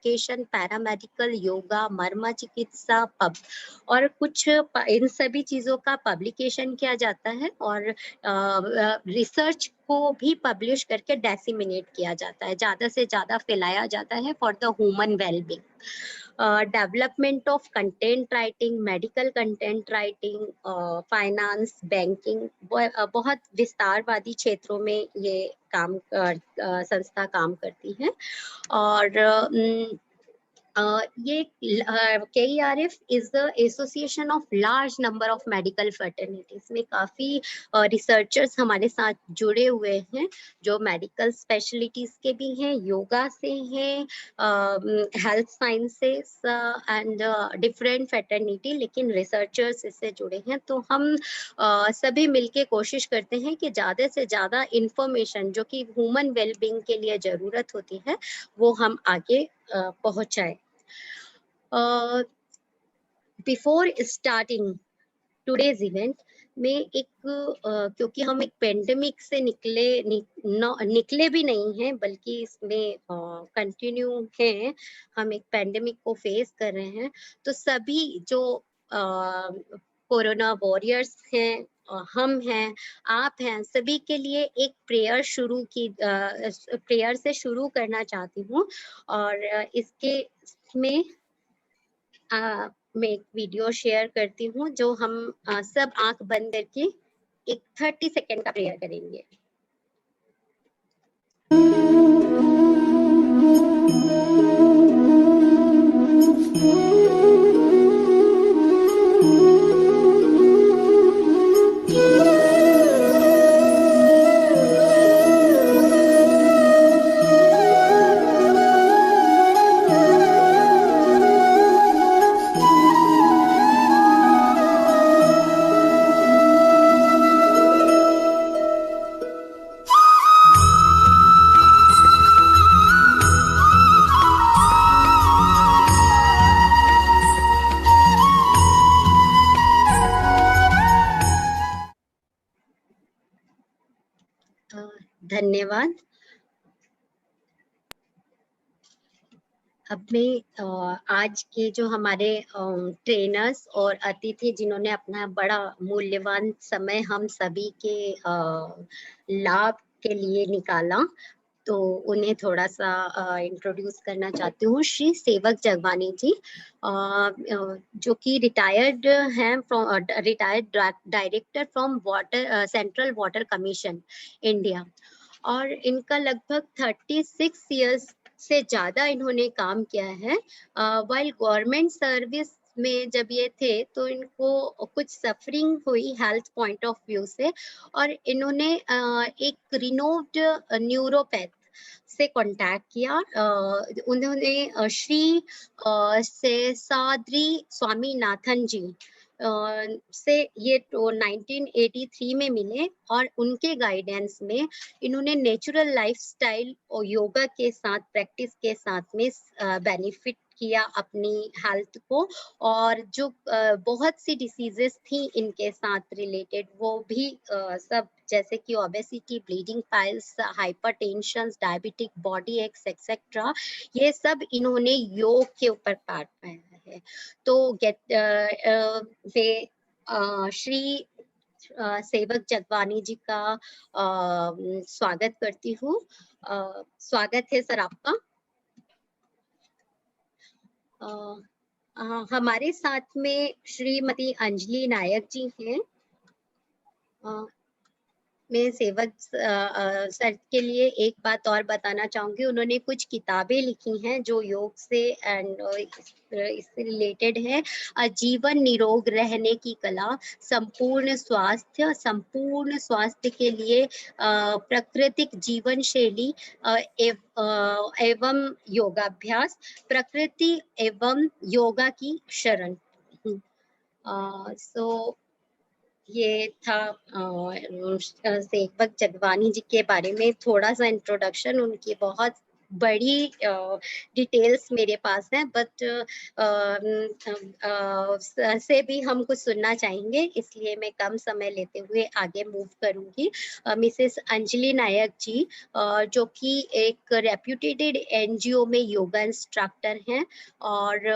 Education, paramedical, yoga, मर्म चिकित्सा, pub और कुछ इन सभी चीज़ों का पब्लिकेशन किया जाता है और रिसर्च को भी पब्लिश करके डिसेमिनेट किया जाता है, ज़्यादा से ज़्यादा फैलाया जाता है for the human wellbeing. Development of content writing, medical content writing, finance, banking, बहुत विस्तारवादी क्षेत्रों में ये संस्था काम करती है। और ये KERF is the association of large number of medical fraternities में काफी रिसर्चर्स हमारे साथ जुड़े हुए हैं जो मेडिकल स्पेशलिटीज के भी हैं, योगा से हैं, health sciences and different fraternity, लेकिन रिसर्चर्स इससे जुड़े हैं। तो हम सभी मिलके कोशिश करते हैं कि ज़्यादा से ज़्यादा इंफॉर्मेशन जो कि ह्यूमन वेलबींग के लिए ज़रूरत होती है वो हम आगे पहुंचाए। बिफोर स्टार्टिंग टुडेज इवेंट में एक क्योंकि हम एक पेंडेमिक से निकले भी नहीं हैं, बल्कि इसमें कंटिन्यू हैं, हम एक पेंडेमिक को फेस कर रहे हैं, तो सभी जो कोरोना वॉरियर्स हैं, हम हैं, आप हैं, सभी के लिए एक प्रेयर से शुरू करना चाहती हूँ। और इसके में मैं एक वीडियो शेयर करती हूँ जो हम सब आंख बंद करके एक 30 सेकेंड का प्रेयर करेंगे। धन्यवाद। अब मैं आज के जो हमारे ट्रेनर्स और अतिथि जिन्होंने अपना बड़ा मूल्यवान समय हम सभी के लाभ के लिए निकाला, तो उन्हें थोड़ा सा इंट्रोड्यूस करना चाहती हूँ। श्री सेवक जगवानी जी, जो कि रिटायर्ड हैं retired director from central water commission India, और इनका लगभग 36 इयर्स से ज्यादा इन्होंने काम किया है। वाइल गवर्नमेंट सर्विस में जब ये थे तो इनको कुछ सफरिंग हुई हेल्थ पॉइंट ऑफ व्यू से, और इन्होंने एक रिनोव्ड न्यूरोपैथ से कांटेक्ट किया। उन्होंने श्री शेषाद्री स्वामीनाथन जी से ये 1983 में मिले, और उनके गाइडेंस में इन्होंने नेचुरल लाइफस्टाइल और योगा के साथ प्रैक्टिस के साथ में बेनिफिट किया अपनी हेल्थ को, और जो बहुत सी डिसीजेस थी इनके साथ रिलेटेड वो भी सब, जैसे कि obesity, bleeding piles, hypertension, diabetic body aches etcetera, ये सब इन्होंने योग के ऊपर पाठ पाया है। तो वे श्री सेवक जगवानी जी का स्वागत करती हूँ। स्वागत है सर आपका। हमारे साथ में श्रीमती अंजलि नायक जी हैं। मैं सेवक सर के लिए एक बात और बताना चाहूंगी, उन्होंने कुछ किताबें लिखी हैं जो योग से एंड इससे रिलेटेड है। जीवन निरोग रहने की कला, संपूर्ण स्वास्थ्य के लिए प्राकृतिक जीवन शैली एवं योगाभ्यास, प्रकृति एवं योगा की शरण। सो ये था सेवक जगवानी जी के बारे में थोड़ा सा इंट्रोडक्शन। उनकी बहुत बड़ी डिटेल्स मेरे पास है, बट से भी हम कुछ सुनना चाहेंगे, इसलिए मैं कम समय लेते हुए आगे मूव करूंगी। मिसेस अंजलि नायक जी, जो कि एक रेप्यूटेड एनजीओ में योगा इंस्ट्रक्टर हैं, और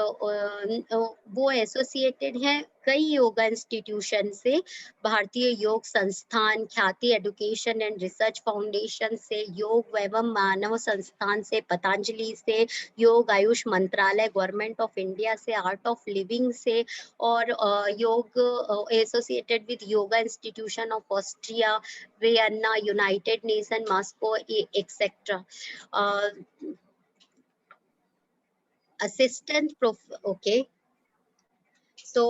वो एसोसिएटेड हैं कई योगा इंस्टीट्यूशन से, भारतीय योग संस्थान, ख्याति एजुकेशन एंड रिसर्च फाउंडेशन से, योग एवं मानव संस्थान से, पतंजलि से, योग आयुष मंत्रालय, गवर्नमेंट ऑफ इंडिया से, आर्ट ऑफ लिविंग से, और योग associated with yoga institution of Austria, Vienna, United Nation, Moscow, etcetera. Assistant prof okay. So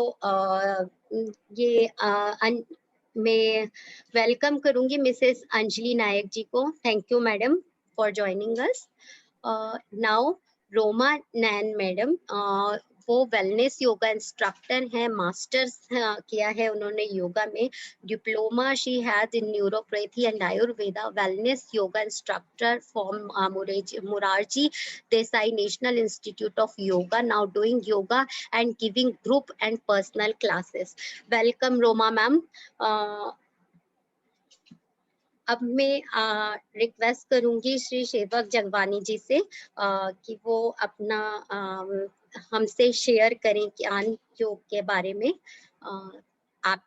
ये मैं वेलकम करूंगी मिसेस अंजलि नायक जी को। Thank you madam for joining us. Now Roma Nain madam, वो wellness yoga instructor हैं, masters किया है उन्होंने योगा में, diploma she has in neuropathy and Ayurveda, wellness yoga instructor from Morarji Desai national institute of yoga, now doing yoga and giving group and personal classes. Welcome Roma ma'am. अब मैं request करूंगी श्री सेवक जंगवानी जी से कि वो अपना हमसे शेयर करें ज्ञान योग के बारे में। आप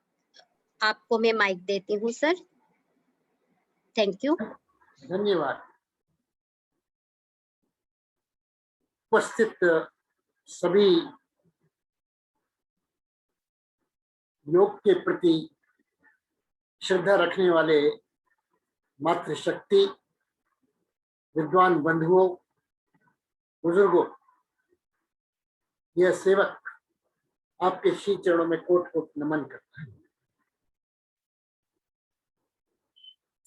आपको मैं माइक देती हूँ सर। Thank you. धन्यवाद। उपस्थित सभी योग के प्रति श्रद्धा रखने वाले मातृशक्ति, विद्वान बंधुओं, बुजुर्गों, यह सेवक आपके श्री चरणों में कोट कोट नमन करता है।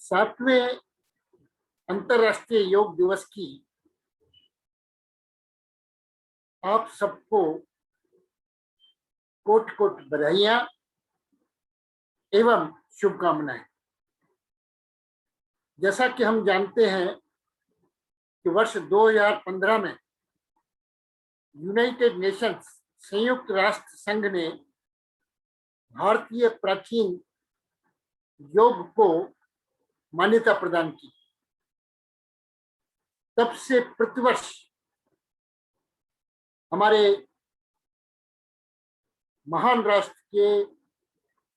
7वें अंतर्राष्ट्रीय योग दिवस की आप सबको कोट कोट बधाइयां एवं शुभकामनाएं। जैसा कि हम जानते हैं कि वर्ष 2015 में यूनाइटेड नेशंस, संयुक्त राष्ट्र संघ ने भारतीय प्राचीन योग को मान्यता प्रदान की। तब से प्रतिवर्ष हमारे महान राष्ट्र के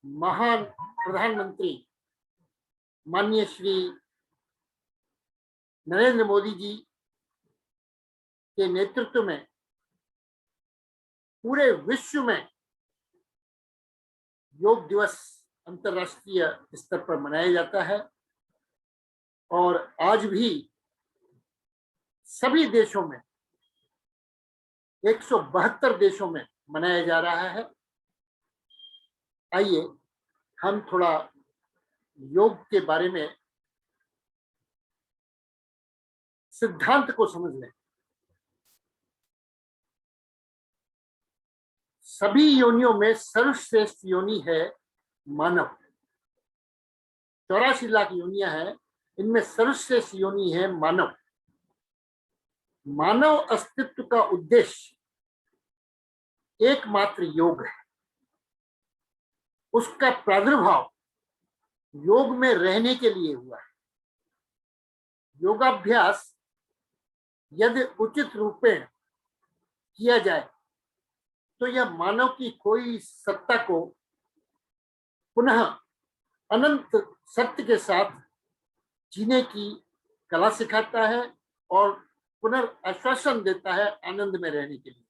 महान प्रधानमंत्री माननीय श्री नरेंद्र मोदी जी के नेतृत्व में पूरे विश्व में योग दिवस अंतर्राष्ट्रीय स्तर पर मनाया जाता है, और आज भी सभी देशों में 172 देशों में मनाया जा रहा है। आइए हम थोड़ा योग के बारे में सिद्धांत को समझ लें। सभी योनियों में सर्वश्रेष्ठ योनि है मानव। 84 लाख योनियां हैं, इनमें सर्वश्रेष्ठ योनि है मानव। मानव अस्तित्व का उद्देश्य एकमात्र योग है। उसका प्रादुर्भाव योग में रहने के लिए हुआ है। योगाभ्यास यदि उचित रूपेण किया जाए तो यह मानव की खोई सत्ता को पुनः अनंत सत्य के साथ जीने की कला सिखाता है और पुनर्आश्वासन देता है आनंद में रहने के लिए।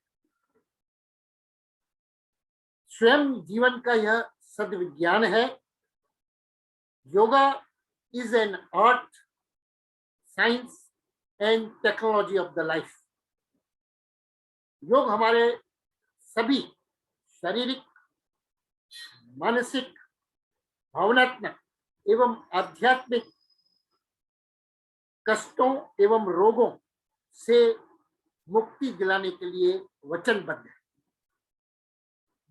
स्वयं जीवन का यह सद्विज्ञान है। Yoga is an art, science and technology of the life. योग हमारे सभी शारीरिक, मानसिक, भावनात्मक एवं आध्यात्मिक कष्टों एवं रोगों से मुक्ति दिलाने के लिए वचनबद्ध है।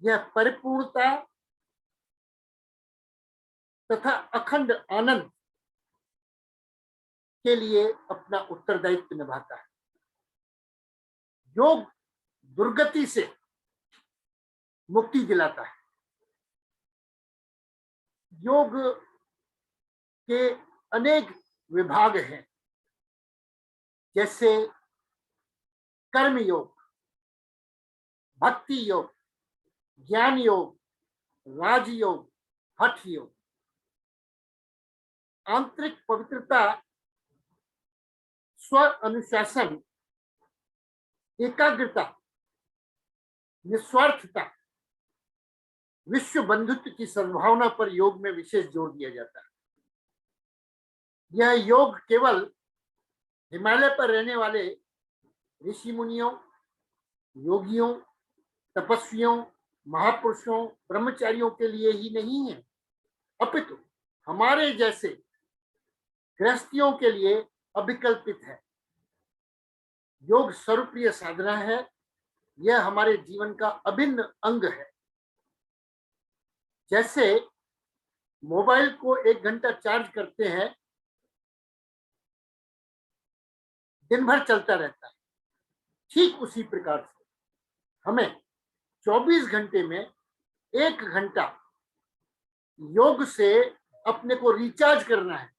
यह परिपूर्णता तथा अखंड आनंद के लिए अपना उत्तरदायित्व निभाता है। योग दुर्गति से मुक्ति दिलाता है। योग के अनेक विभाग हैं, जैसे कर्म योग, भक्ति योग, ज्ञान योग, राजयोग, हठ योग। आंतरिक पवित्रता, स्व अनुशासन, एकाग्रता, निस्वार्थता, विश्व बंधुत्व की सद्भावना पर योग में विशेष जोर दिया जाता है। यह योग केवल हिमालय पर रहने वाले ऋषि मुनियों, योगियों, तपस्वियों, महापुरुषों, ब्रह्मचारियों के लिए ही नहीं है, अपितु हमारे जैसे गृहस्थियों के लिए अभिकल्पित है। योग सर्वप्रिय साधना है। यह हमारे जीवन का अभिन्न अंग है। जैसे मोबाइल को 1 घंटा चार्ज करते हैं, दिन भर चलता रहता है, ठीक उसी प्रकार से हमें 24 घंटे में 1 घंटा योग से अपने को रिचार्ज करना है,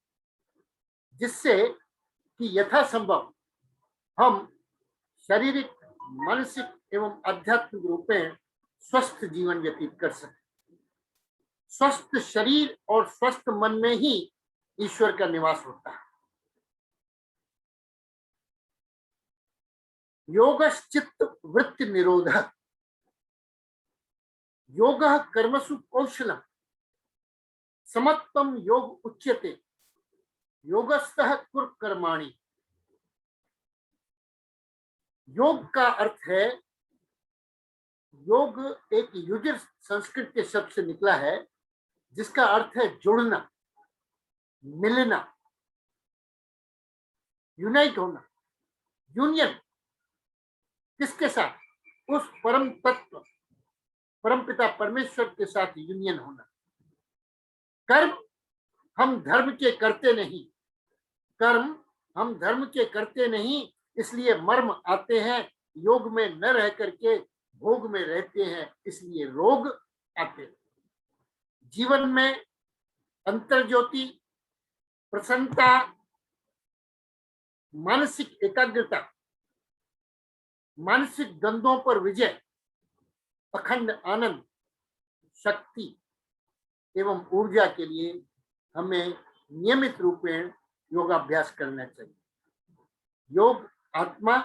जिससे कि यथासंभव हम शारीरिक, मानसिक एवं आध्यात्मिक रूप में स्वस्थ जीवन व्यतीत कर सकें। स्वस्थ शरीर और स्वस्थ मन में ही ईश्वर का निवास होता है। योगश्चित्त वृत्ति निरोध, योग कर्मसु कौशलम, समत्वम योग उच्यते, योगस्थः कुरु कर्माणि। योग का अर्थ है, योग एक युजिर संस्कृत के शब्द से निकला है, जिसका अर्थ है जुड़ना, मिलना, यूनाइट होना। यूनियन किसके साथ? उस परम तत्व, परमपिता परमेश्वर के साथ यूनियन होना। कर्म हम धर्म के करते नहीं, कर्म हम धर्म के करते नहीं, इसलिए मर्म आते हैं। योग में न रह करके भोग में रहते हैं, इसलिए रोग आते हैं। जीवन में अंतर्ज्योति, प्रसन्नता, मानसिक एकाग्रता, मानसिक द्वंद्वों पर विजय, अखंड आनंद, शक्ति एवं ऊर्जा के लिए हमें नियमित रूप में योगाभ्यास करना चाहिए। योग आत्मा,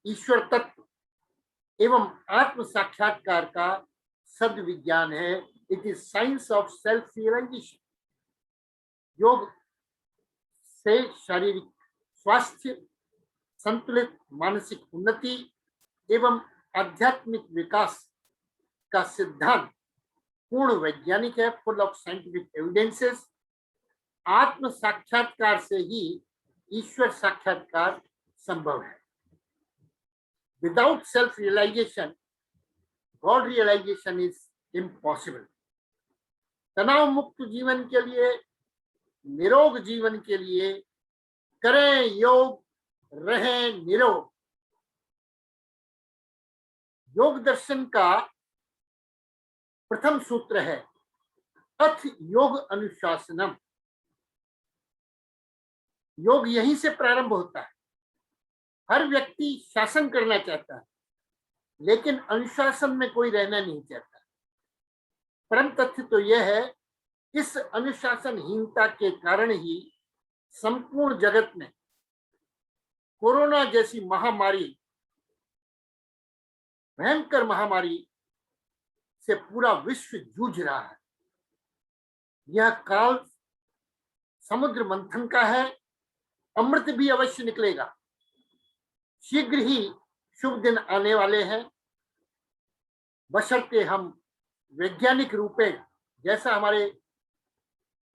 ईश्वर तत्व एवं आत्म साक्षात्कार का सद्विज्ञान है। It is science of self realisation. योग से शारीरिक स्वास्थ्य, संतुलित मानसिक उन्नति एवं आध्यात्मिक विकास का सिद्धांत पूर्ण वैज्ञानिक है, फुल ऑफ साइंटिफिक एविडेंसेस। आत्म साक्षात्कार से ही ईश्वर साक्षात्कार संभव है। Without self realisation, God realisation is impossible. तनाव मुक्त जीवन के लिए, निरोग जीवन के लिए करें योग, रहें निरोग। योग दर्शन का प्रथम सूत्र है अथ योग अनुशासनम। योग यहीं से प्रारंभ होता है। हर व्यक्ति शासन करना चाहता है, लेकिन अनुशासन में कोई रहना नहीं चाहता। परम तथ्य तो यह है, इस अनुशासनहीनता के कारण ही संपूर्ण जगत में कोरोना जैसी महामारी, भयंकर महामारी से पूरा विश्व जूझ रहा है। यह काल समुद्र मंथन का है। अमृत भी अवश्य निकलेगा। शीघ्र ही शुभ दिन आने वाले हैं, बशर्ते हम वैज्ञानिक रूप में, जैसा हमारे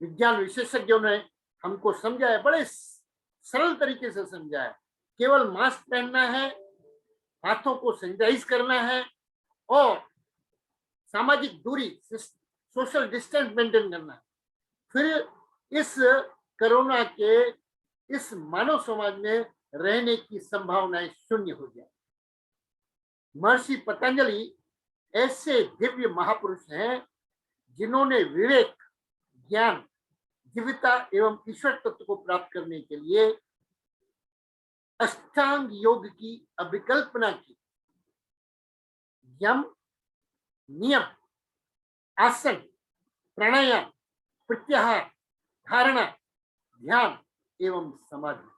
विज्ञान विशेषज्ञों ने हमको समझाया, बड़े सरल तरीके से समझाया। केवल मास्क पहनना है, हाथों को सैनिटाइज करना है और सामाजिक दूरी, सोशल डिस्टेंस मेंटेन करना है। फिर इस कोरोना के इस मानव समाज में रहने की संभावनाएं शून्य हो जाए। महर्षि पतंजलि ऐसे दिव्य महापुरुष हैं जिन्होंने विवेक, ज्ञान, जीविता एवं ईश्वर तत्व को प्राप्त करने के लिए अष्टांग योग की अभिकल्पना की। यम, नियम, आसन, प्राणायाम, प्रत्याहार, धारणा, ध्यान एवं समाधि।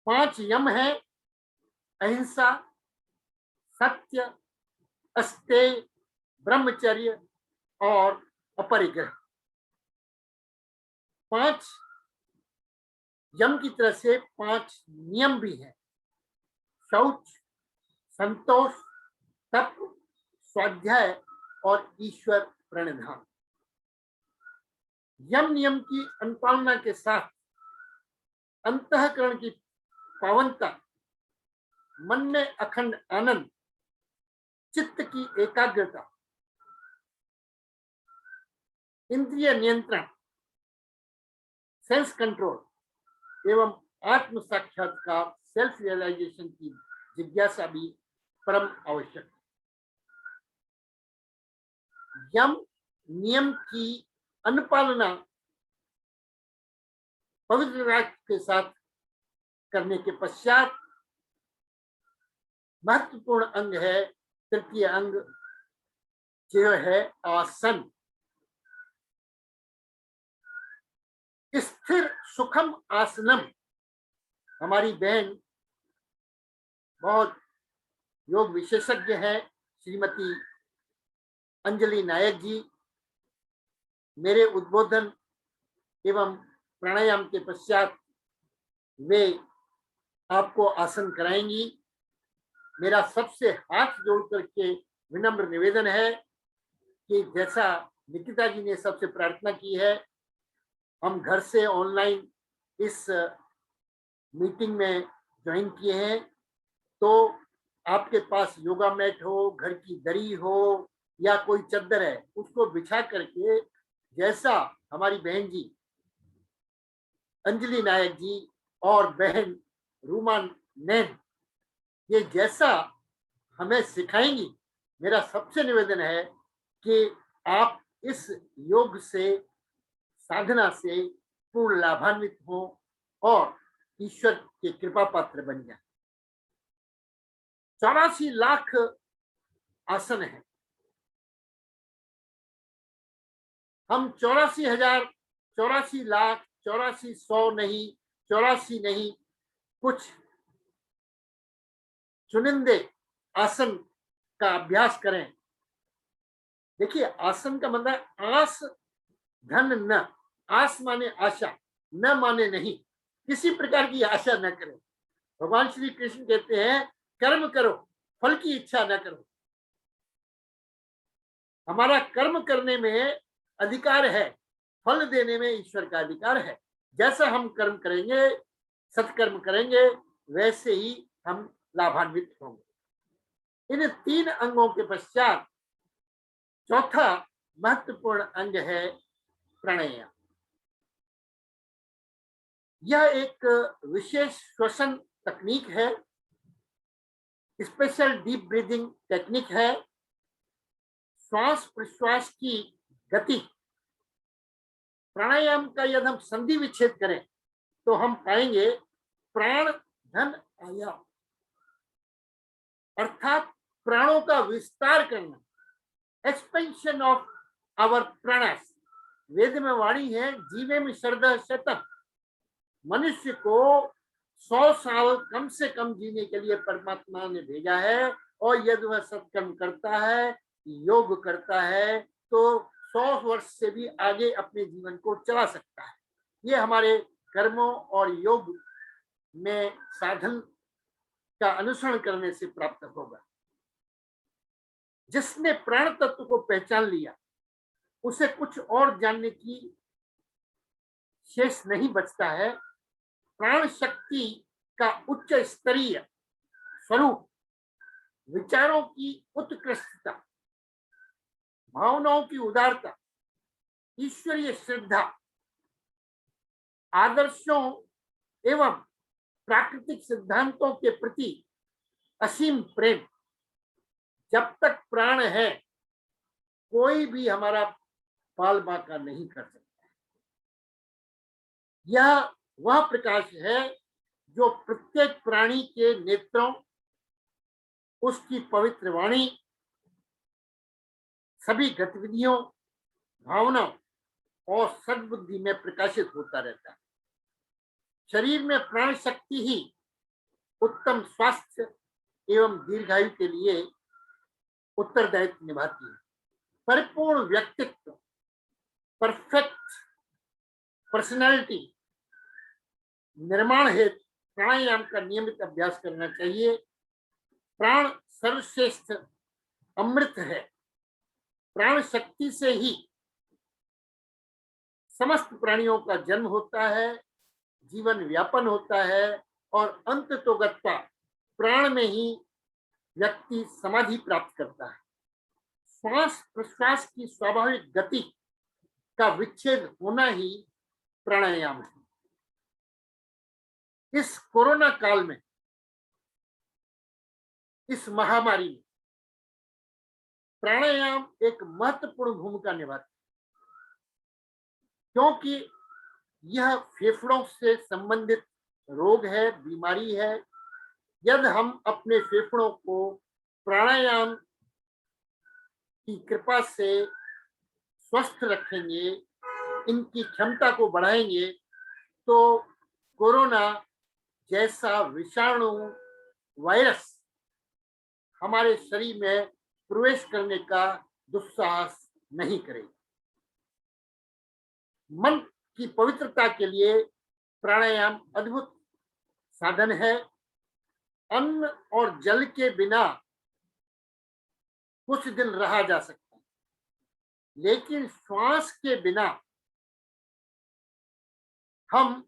5 यम है: अहिंसा, सत्य, अस्तेय, ब्रह्मचर्य और अपरिग्रह। 5 यम की तरह से 5 नियम भी हैं: शौच, संतोष, तप, स्वाध्याय और ईश्वर प्रणिधान। यम नियम की अनुपालना के साथ अंतःकरण की पावनता, मन में अखंड आनंद, चित्त की एकाग्रता, इंद्रिय नियंत्रण, सेल्फ कंट्रोल एवं आत्म साक्षात्कार, सेल्फ रियलाइजेशन की जिज्ञासा भी परम आवश्यक है। यम नियम की अनुपालना पवित्र राग के साथ करने के पश्चात महत्वपूर्ण अंग है, तृतीय अंग, जो है आसन। स्थिर सुखम आसनम। हमारी बहन बहुत योग विशेषज्ञ है, श्रीमती अंजलि नायक जी, मेरे उद्बोधन एवं प्राणायाम के पश्चात वे आपको आसन कराएंगी। मेरा सबसे हाथ जोड़ करके विनम्र निवेदन है कि जैसा निकिता जी ने सबसे प्रार्थना की है, हम घर से ऑनलाइन इस मीटिंग में ज्वाइन किए हैं, तो आपके पास योगा मैट हो, घर की दरी हो या कोई चद्दर है, उसको बिछा करके जैसा हमारी बहन जी अंजलि नायक जी और बहन रूमा नैन ये जैसा हमें सिखाएंगी, मेरा सबसे निवेदन है कि आप इस योग से, साधना से पूर्ण लाभान्वित हो और ईश्वर के कृपा पात्र बन जाए। 84 लाख आसन है। हम 84,000, 84 लाख, 8400 नहीं, 84 नहीं, कुछ चुनिंदे आसन का अभ्यास करें। देखिए, आसन का मतलब आस धन न, आस माने आशा, न माने नहीं, किसी प्रकार की आशा न करें। भगवान श्री कृष्ण कहते हैं कर्म करो, फल की इच्छा न करो। हमारा कर्म करने में अधिकार है, फल देने में ईश्वर का अधिकार है। जैसा हम कर्म करेंगे, सत्कर्म करेंगे, वैसे ही हम लाभान्वित होंगे। इन 3 अंगों के पश्चात चौथा महत्वपूर्ण अंग है प्राणायाम। यह एक विशेष श्वसन तकनीक है, स्पेशल डीप ब्रीदिंग टेक्निक है। श्वास प्रश्वास की गति, प्राणायाम का यदि हम संधि विच्छेद करें तो हम पाएंगे प्राण धन आया, अर्थात प्राणों का विस्तार करना, एक्सपेंशन ऑफ आवर प्राणस। वेद में वाणी है, जीवे में श्रद्धा शतम। मनुष्य को 100 साल कम से कम जीने के लिए परमात्मा ने भेजा है, और यदि वह सत्कर्म करता है, योग करता है, तो 100 वर्ष से भी आगे अपने जीवन को चला सकता है। ये हमारे कर्मों और योग में साधन का अनुसरण करने से प्राप्त होगा। जिसने प्राण तत्व को पहचान लिया, उसे कुछ और जानने की शेष नहीं बचता है। प्राण शक्ति का उच्च स्तरीय स्वरूप, विचारों की उत्कृष्टता, भावनाओं की उदारता, ईश्वरीय श्रद्धा, आदर्शों एवं प्राकृतिक सिद्धांतों के प्रति असीम प्रेम। जब तक प्राण है कोई भी हमारा पाल बांका नहीं कर सकता। यह वह प्रकाश है जो प्रत्येक प्राणी के नेत्रों, उसकी पवित्र वाणी, सभी गतिविधियों, भावनाओं और सद्बुद्धि में प्रकाशित होता रहता है। शरीर में प्राण शक्ति ही उत्तम स्वास्थ्य एवं दीर्घायु के लिए उत्तरदायित्व निभाती है। परिपूर्ण व्यक्तित्व, परफेक्ट पर्सनालिटी निर्माण हेतु प्राणायाम का नियमित अभ्यास करना चाहिए। प्राण सर्वश्रेष्ठ अमृत है। प्राण शक्ति से ही समस्त प्राणियों का जन्म होता है, जीवन व्यापन होता है और अंततोगत्वा प्राण में ही व्यक्ति समाधि प्राप्त करता है। श्वास प्रश्वास की स्वाभाविक गति का विच्छेद होना ही प्राणायाम है। इस कोरोना काल में, इस महामारी में प्राणायाम एक महत्वपूर्ण भूमिका निभाता है, क्योंकि यह फेफड़ों से संबंधित रोग है, बीमारी है। यदि हम अपने फेफड़ों को प्राणायाम की कृपा से स्वस्थ रखेंगे, इनकी क्षमता को बढ़ाएंगे, तो कोरोना जैसा विषाणु वायरस हमारे शरीर में प्रवेश करने का दुस्साहस नहीं करेगा। मन की पवित्रता के लिए प्राणायाम अद्भुत साधन है। अन्न और जल के बिना कुछ दिन रहा जा सकता है, लेकिन श्वास के बिना हम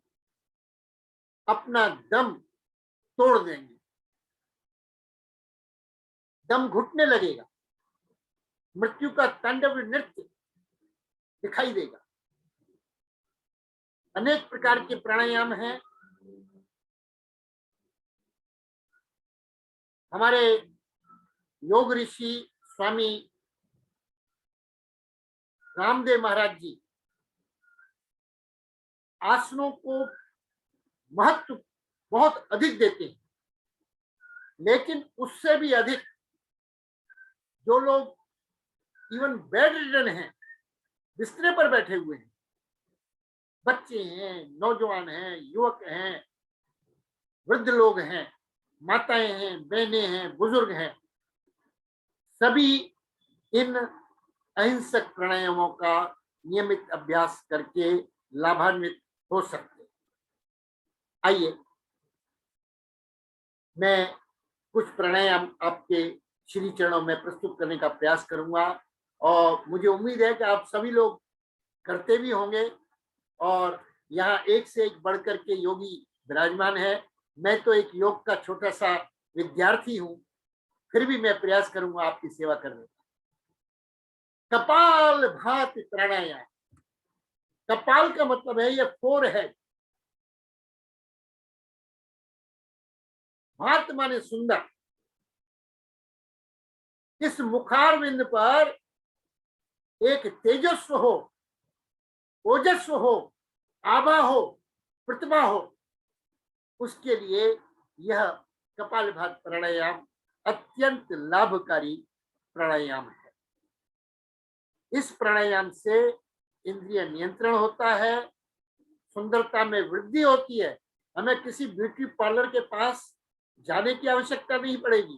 अपना दम तोड़ देंगे, दम घुटने लगेगा, मृत्यु का तांडव नृत्य दिखाई देगा। अनेक प्रकार के प्राणायाम हैं। हमारे योग ऋषि स्वामी रामदेव महाराज जी आसनों को महत्व बहुत अधिक देते हैं, लेकिन उससे भी अधिक जो लोग इवन बेड रिडन हैं, बिस्तरे पर बैठे हुए हैं, बच्चे हैं, नौजवान हैं, युवक हैं, वृद्ध लोग हैं, माताएं हैं, बहनें हैं, बुजुर्ग हैं, सभी इन अहिंसक प्राणायामों का नियमित अभ्यास करके लाभान्वित हो सकते हैं। आइए मैं कुछ प्राणायाम आपके श्री चरणों में प्रस्तुत करने का प्रयास करूंगा और मुझे उम्मीद है कि आप सभी लोग करते भी होंगे और यहाँ एक से एक बढ़कर के योगी विराजमान है। मैं तो एक योग का छोटा सा विद्यार्थी हूं, फिर भी मैं प्रयास करूंगा आपकी सेवा करने का। कपाल भाति प्राणायाम। कपाल का मतलब है ये फोरहेड, भात माने सुंदर। इस मुखारविंद पर एक तेजस्व हो, ओजस्व हो, आभा हो, प्रतिभा हो, उसके लिए यह कपालभाति प्राणायाम अत्यंत लाभकारी प्राणायाम है। इस प्राणायाम से इंद्रिय नियंत्रण होता है, सुंदरता में वृद्धि होती है। हमें किसी ब्यूटी पार्लर के पास जाने की आवश्यकता नहीं पड़ेगी।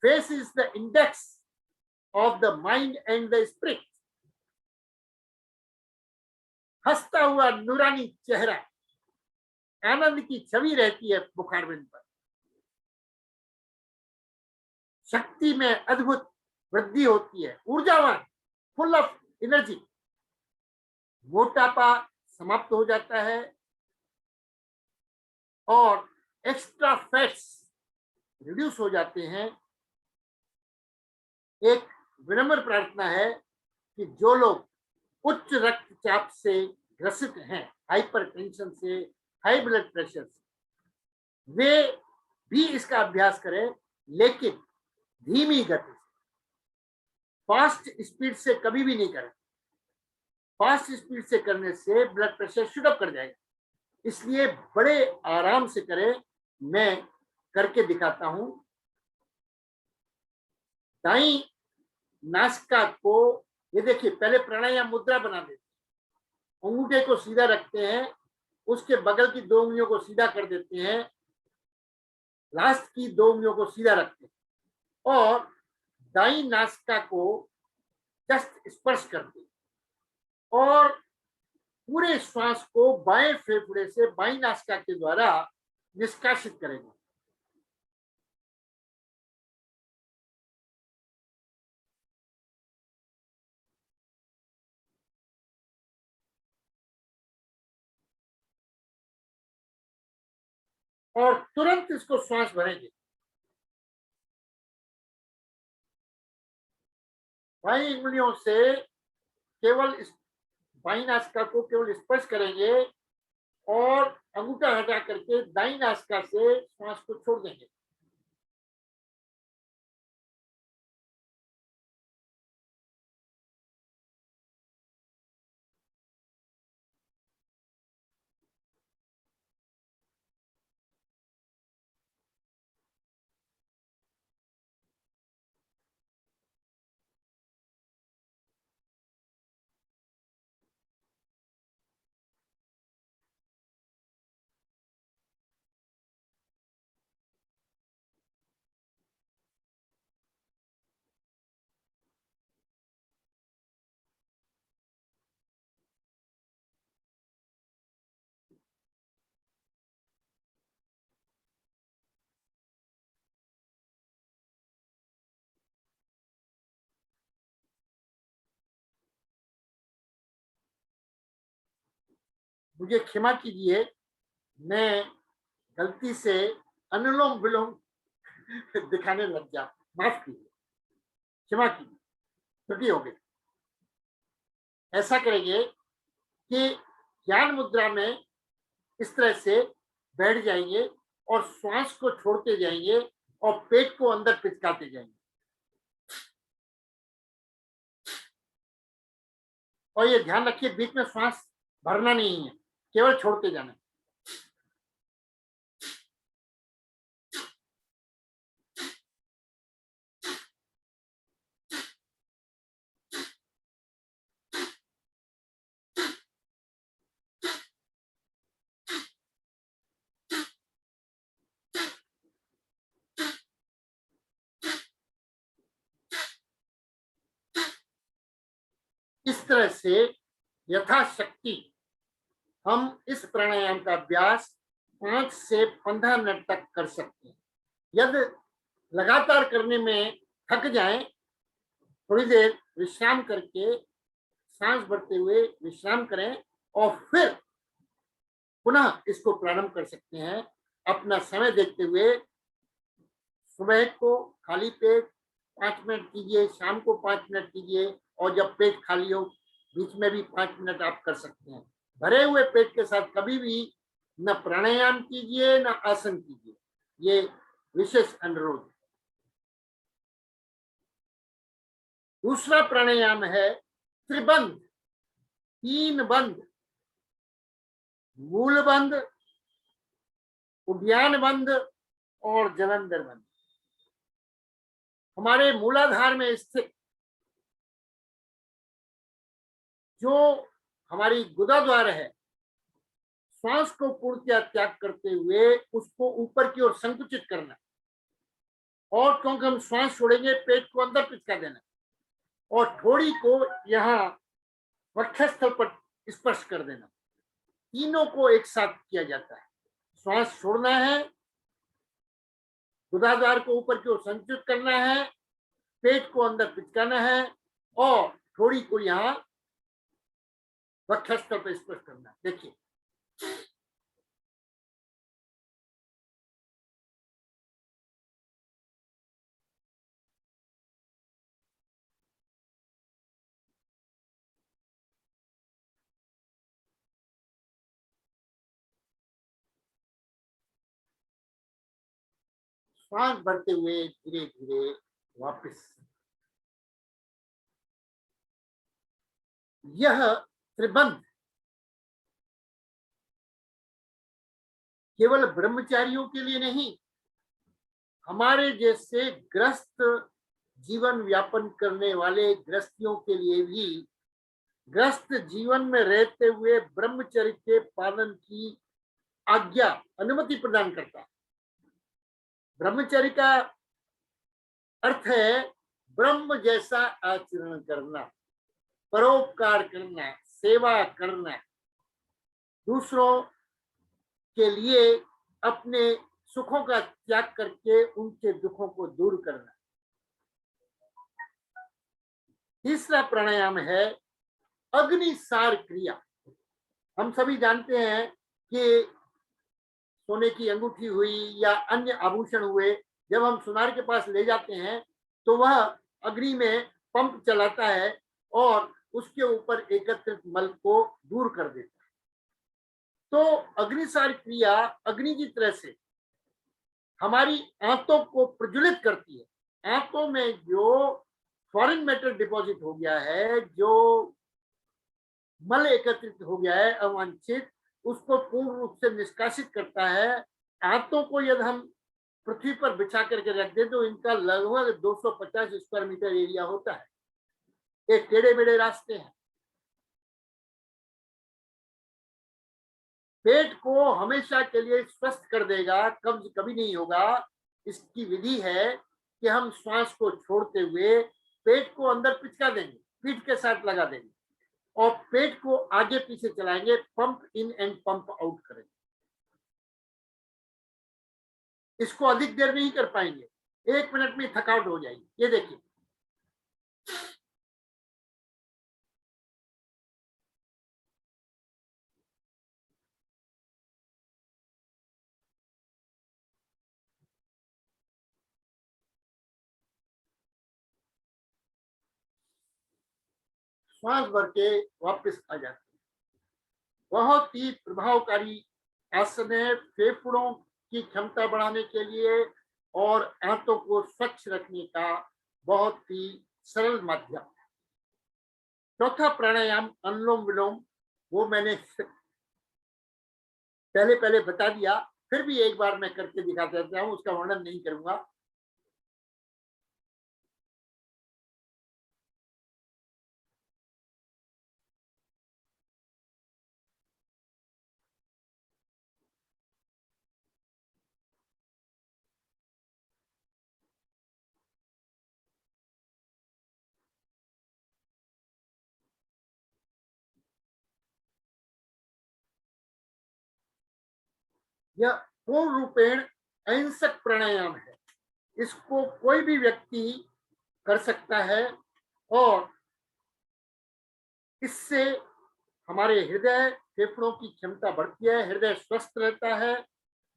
Face is the index of the mind and the spirit. हंसता हुआ नूरानी चेहरा, आनंद की छवि रहती है मुखारविंद पर। शक्ति में अद्भुत वृद्धि होती है, ऊर्जावान, फुल ऑफ एनर्जी। मोटापा समाप्त हो जाता है और एक्स्ट्रा फैट्स रिड्यूस हो जाते हैं। एक विनम्र प्रार्थना है कि जो लोग उच्च रक्तचाप से ग्रसित हैं हाइपरटेंशन से, हाई ब्लड प्रेशर से, वे भी इसका अभ्यास करें, लेकिन धीमी गति से, फास्ट स्पीड से कभी भी नहीं करें। फास्ट स्पीड से करने से ब्लड प्रेशर शूट अप कर जाएगा, इसलिए बड़े आराम से करें। मैं करके दिखाता हूं। दाई नासिका को, ये देखिए, पहले प्राणायाम मुद्रा बना देते हैं, अंगूठे को सीधा रखते हैं, उसके बगल की 2 उंगलियों को सीधा कर देते हैं, लास्ट की 2 उंगलियों को सीधा रखते हैं और दाई नासिका को जस्ट स्पर्श करते हैं और पूरे श्वास को बाएं फेफड़े से बाई नासिका के द्वारा निष्कासित करेंगे। और तुरंत इसको श्वास भरेंगे। बाई उंगलियों से केवल बाई नासिका को केवल स्पर्श करेंगे और अंगूठा हटा करके दाई नासिका से श्वास को छोड़ देंगे। मुझे क्षमा कीजिए, मैं गलती से अनुलोम विलोम दिखाने लग गया, माफ कीजिए, क्षमा कीजिए, त्रुटि हो गई। ऐसा करेंगे कि ज्ञान मुद्रा में इस तरह से बैठ जाएंगे और श्वास को छोड़ते जाएंगे और पेट को अंदर पिचकाते जाएंगे और ये ध्यान रखिए, बीच में श्वास भरना नहीं है, केवल छोड़ते जाना। इस तरह से यथाशक्ति हम इस प्राणायाम का अभ्यास 5 से 15 मिनट तक कर सकते हैं। यदि लगातार करने में थक जाएं, थोड़ी देर विश्राम करके सांस भरते हुए विश्राम करें और फिर पुनः इसको प्रारंभ कर सकते हैं। अपना समय देखते हुए सुबह को खाली पेट 5 मिनट कीजिए, शाम को 5 मिनट कीजिए और जब पेट खाली हो बीच में भी 5 मिनट आप कर सकते हैं। भरे हुए पेट के साथ कभी भी न प्राणायाम कीजिए न आसन कीजिए, ये विशेष अनुरोध। दूसरा प्राणायाम है त्रिबंध, 3 बंध, मूल बंध, उद्यान बंध और जलंधर बंध। हमारे मूलाधार में स्थित जो हमारी गुदा द्वार है, श्वास को पूर्णतया त्याग करते हुए उसको ऊपर की ओर संकुचित करना और क्योंकि हम श्वास छोड़ेंगे पेट को अंदर पिचका देना और थोड़ी को यहाँ वक्षस्थल पर स्पर्श कर देना। तीनों को एक साथ किया जाता है। श्वास छोड़ना है, गुदाद्वार को ऊपर की ओर संकुचित करना है, पेट को अंदर पिचकाना है और थोड़ी को यहाँ वक्षस्थल पर स्पर्श करना। देखिए, श्वास भरते हुए धीरे धीरे वापस। यह त्रिबंध केवल ब्रह्मचारियों के लिए नहीं, हमारे जैसे ग्रस्त जीवन व्यापन करने वाले गृहस्थियों के लिए भी ग्रस्त जीवन में रहते हुए ब्रह्मचर्य के पालन की आज्ञा, अनुमति प्रदान करता है। ब्रह्मचर्य का अर्थ है ब्रह्म जैसा आचरण करना, परोपकार करना, सेवा करना, दूसरों के लिए अपने सुखों का त्याग करके उनके दुखों को दूर करना। तीसरा प्राणायाम है अग्निसार क्रिया। हम सभी जानते हैं कि सोने की अंगूठी हुई या अन्य आभूषण हुए, जब हम सुनार के पास ले जाते हैं तो वह अग्नि में पंप चलाता है और उसके ऊपर एकत्रित मल को दूर कर देता है। तो अग्निसार क्रिया अग्नि की तरह से हमारी आंतों को प्रज्वलित करती है। आंतों में जो फॉरेन मैटर डिपॉजिट हो गया है, जो मल एकत्रित हो गया है अवांछित, उसको पूर्ण रूप से निष्कासित करता है। आंतों को यदि हम पृथ्वी पर बिछा करके रख दे तो इनका लगभग 250 स्क्वायर मीटर एरिया होता है। ये टेढ़े मेढ़े रास्ते हैं। पेट को हमेशा के लिए स्वस्थ कर देगा, कब्ज कभी नहीं होगा। इसकी विधि है कि हम श्वास को छोड़ते हुए पेट को अंदर पिचका देंगे, पीठ के साथ लगा देंगे और पेट को आगे पीछे चलाएंगे, pump in and pump out करेंगे। इसको अधिक देर नहीं कर पाएंगे, 1 मिनट में थकावट हो जाएगी। ये देखिए, श्वास भर के वापस आ जाते हैं। बहुत ही प्रभावकारी आसन है फेफड़ों की क्षमता बढ़ाने के लिए और आंतों को स्वच्छ रखने का बहुत ही सरल माध्यम। चौथा प्राणायाम अनुलोम विलोम, वो मैंने पहले पहले बता दिया, फिर भी एक बार मैं करके दिखा देता हूं, उसका वर्णन नहीं करूंगा। यह पूर्ण रूपेण अहिंसक प्राणायाम है। इसको कोई भी व्यक्ति कर सकता है और इससे हमारे हृदय फेफड़ों की क्षमता बढ़ती है, हृदय स्वस्थ रहता है,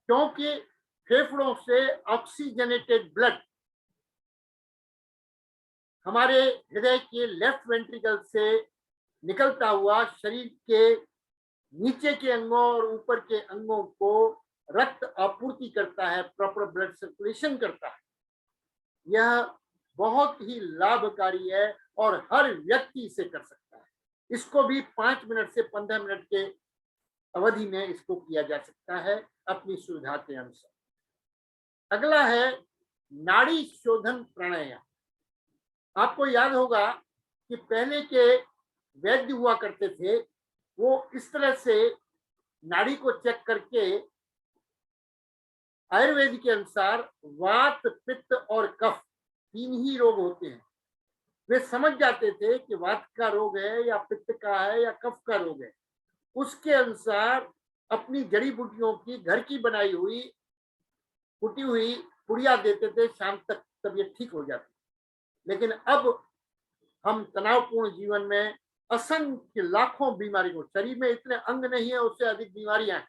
क्योंकि फेफड़ों से ऑक्सीजनेटेड ब्लड हमारे हृदय के लेफ्ट वेंट्रिकल से निकलता हुआ शरीर के नीचे के अंगों और ऊपर के अंगों को रक्त आपूर्ति करता है, प्रॉपर ब्लड सर्कुलेशन करता है। यह बहुत ही लाभकारी है और हर व्यक्ति इसे कर सकता है। इसको भी 5 मिनट से 15 मिनट के अवधि में इसको किया जा सकता है अपनी सुविधा के अनुसार। अगला है नाड़ी शोधन प्राणायाम। आपको याद होगा कि पहले के वैद्य हुआ करते थे, वो इस तरह से नाड़ी को चेक करके आयुर्वेद के अनुसार वात, पित्त और कफ 3 ही रोग होते हैं। वे समझ जाते थे कि वात का रोग है या पित्त का है या कफ का रोग है। उसके अनुसार अपनी जड़ी बूटियों की घर की बनाई हुई कुटी हुई पुड़िया देते थे, शाम तक तबीयत ठीक हो जाती। लेकिन अब हम तनावपूर्ण जीवन में असंख्य लाखों बीमारियों, शरीर में इतने अंग नहीं है, उससे अधिक बीमारियां हैं,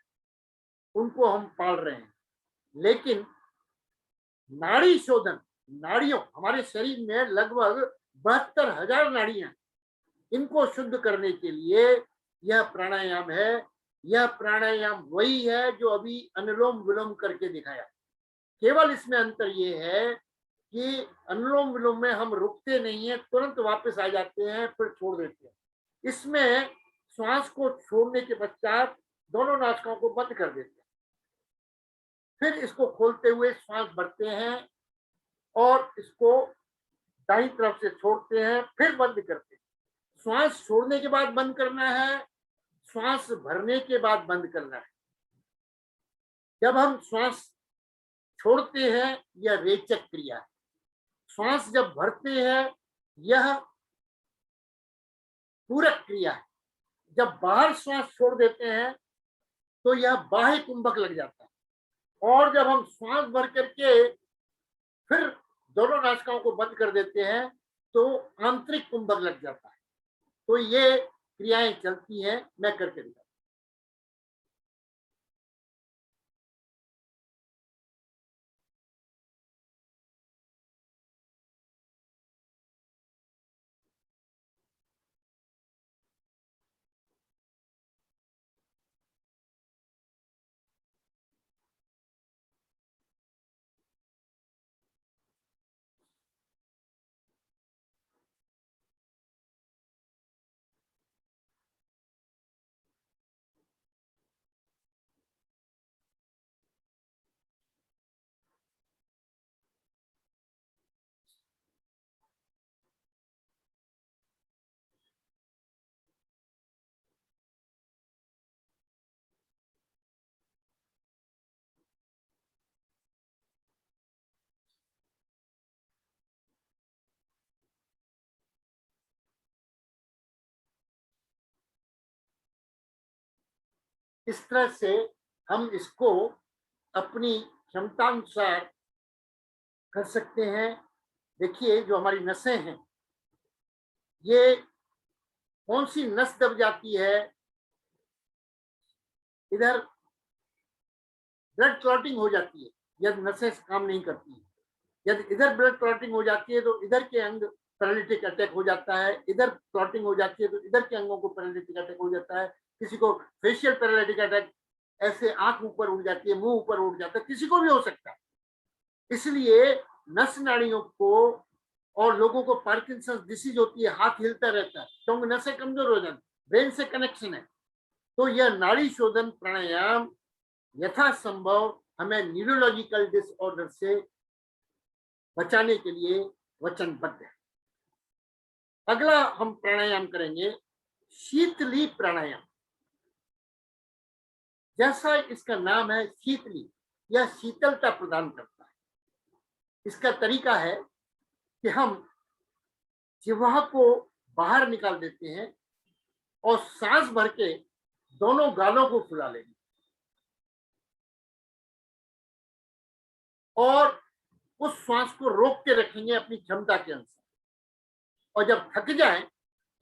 उनको हम पाल रहे हैं। लेकिन नाड़ी शोधन, नाड़ियों, हमारे शरीर में लगभग 72,000 नाड़ियां, इनको शुद्ध करने के लिए यह प्राणायाम है। यह प्राणायाम वही है जो अभी अनुलोम विलोम करके दिखाया। केवल इसमें अंतर ये है कि अनुलोम विलोम में हम रुकते नहीं है, तुरंत वापस आ जाते हैं, फिर छोड़ देते हैं। इसमें श्वास को छोड़ने के पश्चात दोनों नासिकाओं को बंद कर देते हैं, फिर इसको खोलते हुए श्वास भरते हैं और इसको दाईं तरफ से छोड़ते हैं, फिर बंद करते हैं। श्वास छोड़ने के बाद बंद करना है, श्वास भरने के बाद बंद करना है। जब हम श्वास छोड़ते हैं यह रेचक क्रिया है, श्वास जब भरते हैं यह पूरक क्रिया है। जब बाहर श्वास छोड़ देते हैं तो यह बाह्य कुंभक लग जाता है, और जब हम श्वास भर करके फिर दोनों नासिकाओं को बंद कर देते हैं तो आंतरिक कुंभक लग जाता है। तो ये क्रियाएं चलती हैं, मैं करके दिखाता हूं। इस तरह से हम इसको अपनी क्षमतानुसार कर सकते हैं। देखिए, जो हमारी नसें हैं, ये कौन सी नस दब जाती है, इधर ब्लड क्लॉटिंग हो जाती है, यदि नसें काम नहीं करती है। यदि इधर ब्लड क्लॉटिंग हो जाती है तो इधर के अंग पैरालिटिक अटैक हो जाता है, इधर क्लॉटिंग हो जाती है तो इधर के अंगों को पैरालिटिक अटैक हो जाता है। किसी को फेशियल पैरालिटिक अटैक, ऐसे आंख ऊपर उड़ जाती है, मुंह ऊपर उड़ जाता है, किसी को भी हो सकता है। इसलिए नस नाड़ियों को, और लोगों को पार्किंसंस डिसीज होती है, हाथ हिलता रहता है क्योंकि नसें कमजोर हो जाती, ब्रेन से कनेक्शन है। तो यह नाड़ी शोधन प्राणायाम यथासंभव हमें न्यूरोलॉजिकल डिसऑर्डर से बचाने के लिए वचनबद्ध है। अगला हम प्राणायाम करेंगे शीतली प्राणायाम। जैसा इसका नाम है शीतली, यह शीतलता प्रदान करता है। इसका तरीका है कि हम जिह्वा को बाहर निकाल देते हैं और सांस भर के दोनों गालों को फुला लेंगे, और उस श्वास को रोक के रखेंगे अपनी क्षमता के अनुसार, और जब थक जाए